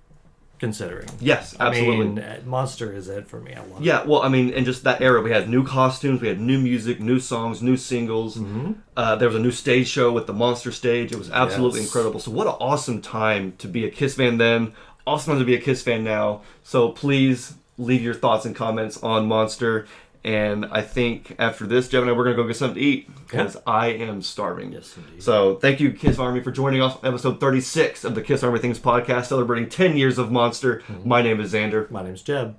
considering. Yes, absolutely. Monster is it for me. I love it. Yeah, well, in just that era, we had new costumes, we had new music, new songs, new singles. Mm-hmm. There was a new stage show with the Monster stage. It was absolutely incredible. So what an awesome time to be a Kiss fan then. Awesome time to be a Kiss fan now. So please leave your thoughts and comments on Monster. And I think after this, Jeb and I, we're going to go get something to eat, because I am starving. Yes, indeed. So thank you, Kiss Army, for joining us on episode 36 of the Kiss Army Things podcast, celebrating 10 years of Monster. Mm-hmm. My name is Xander. My name's Jeb.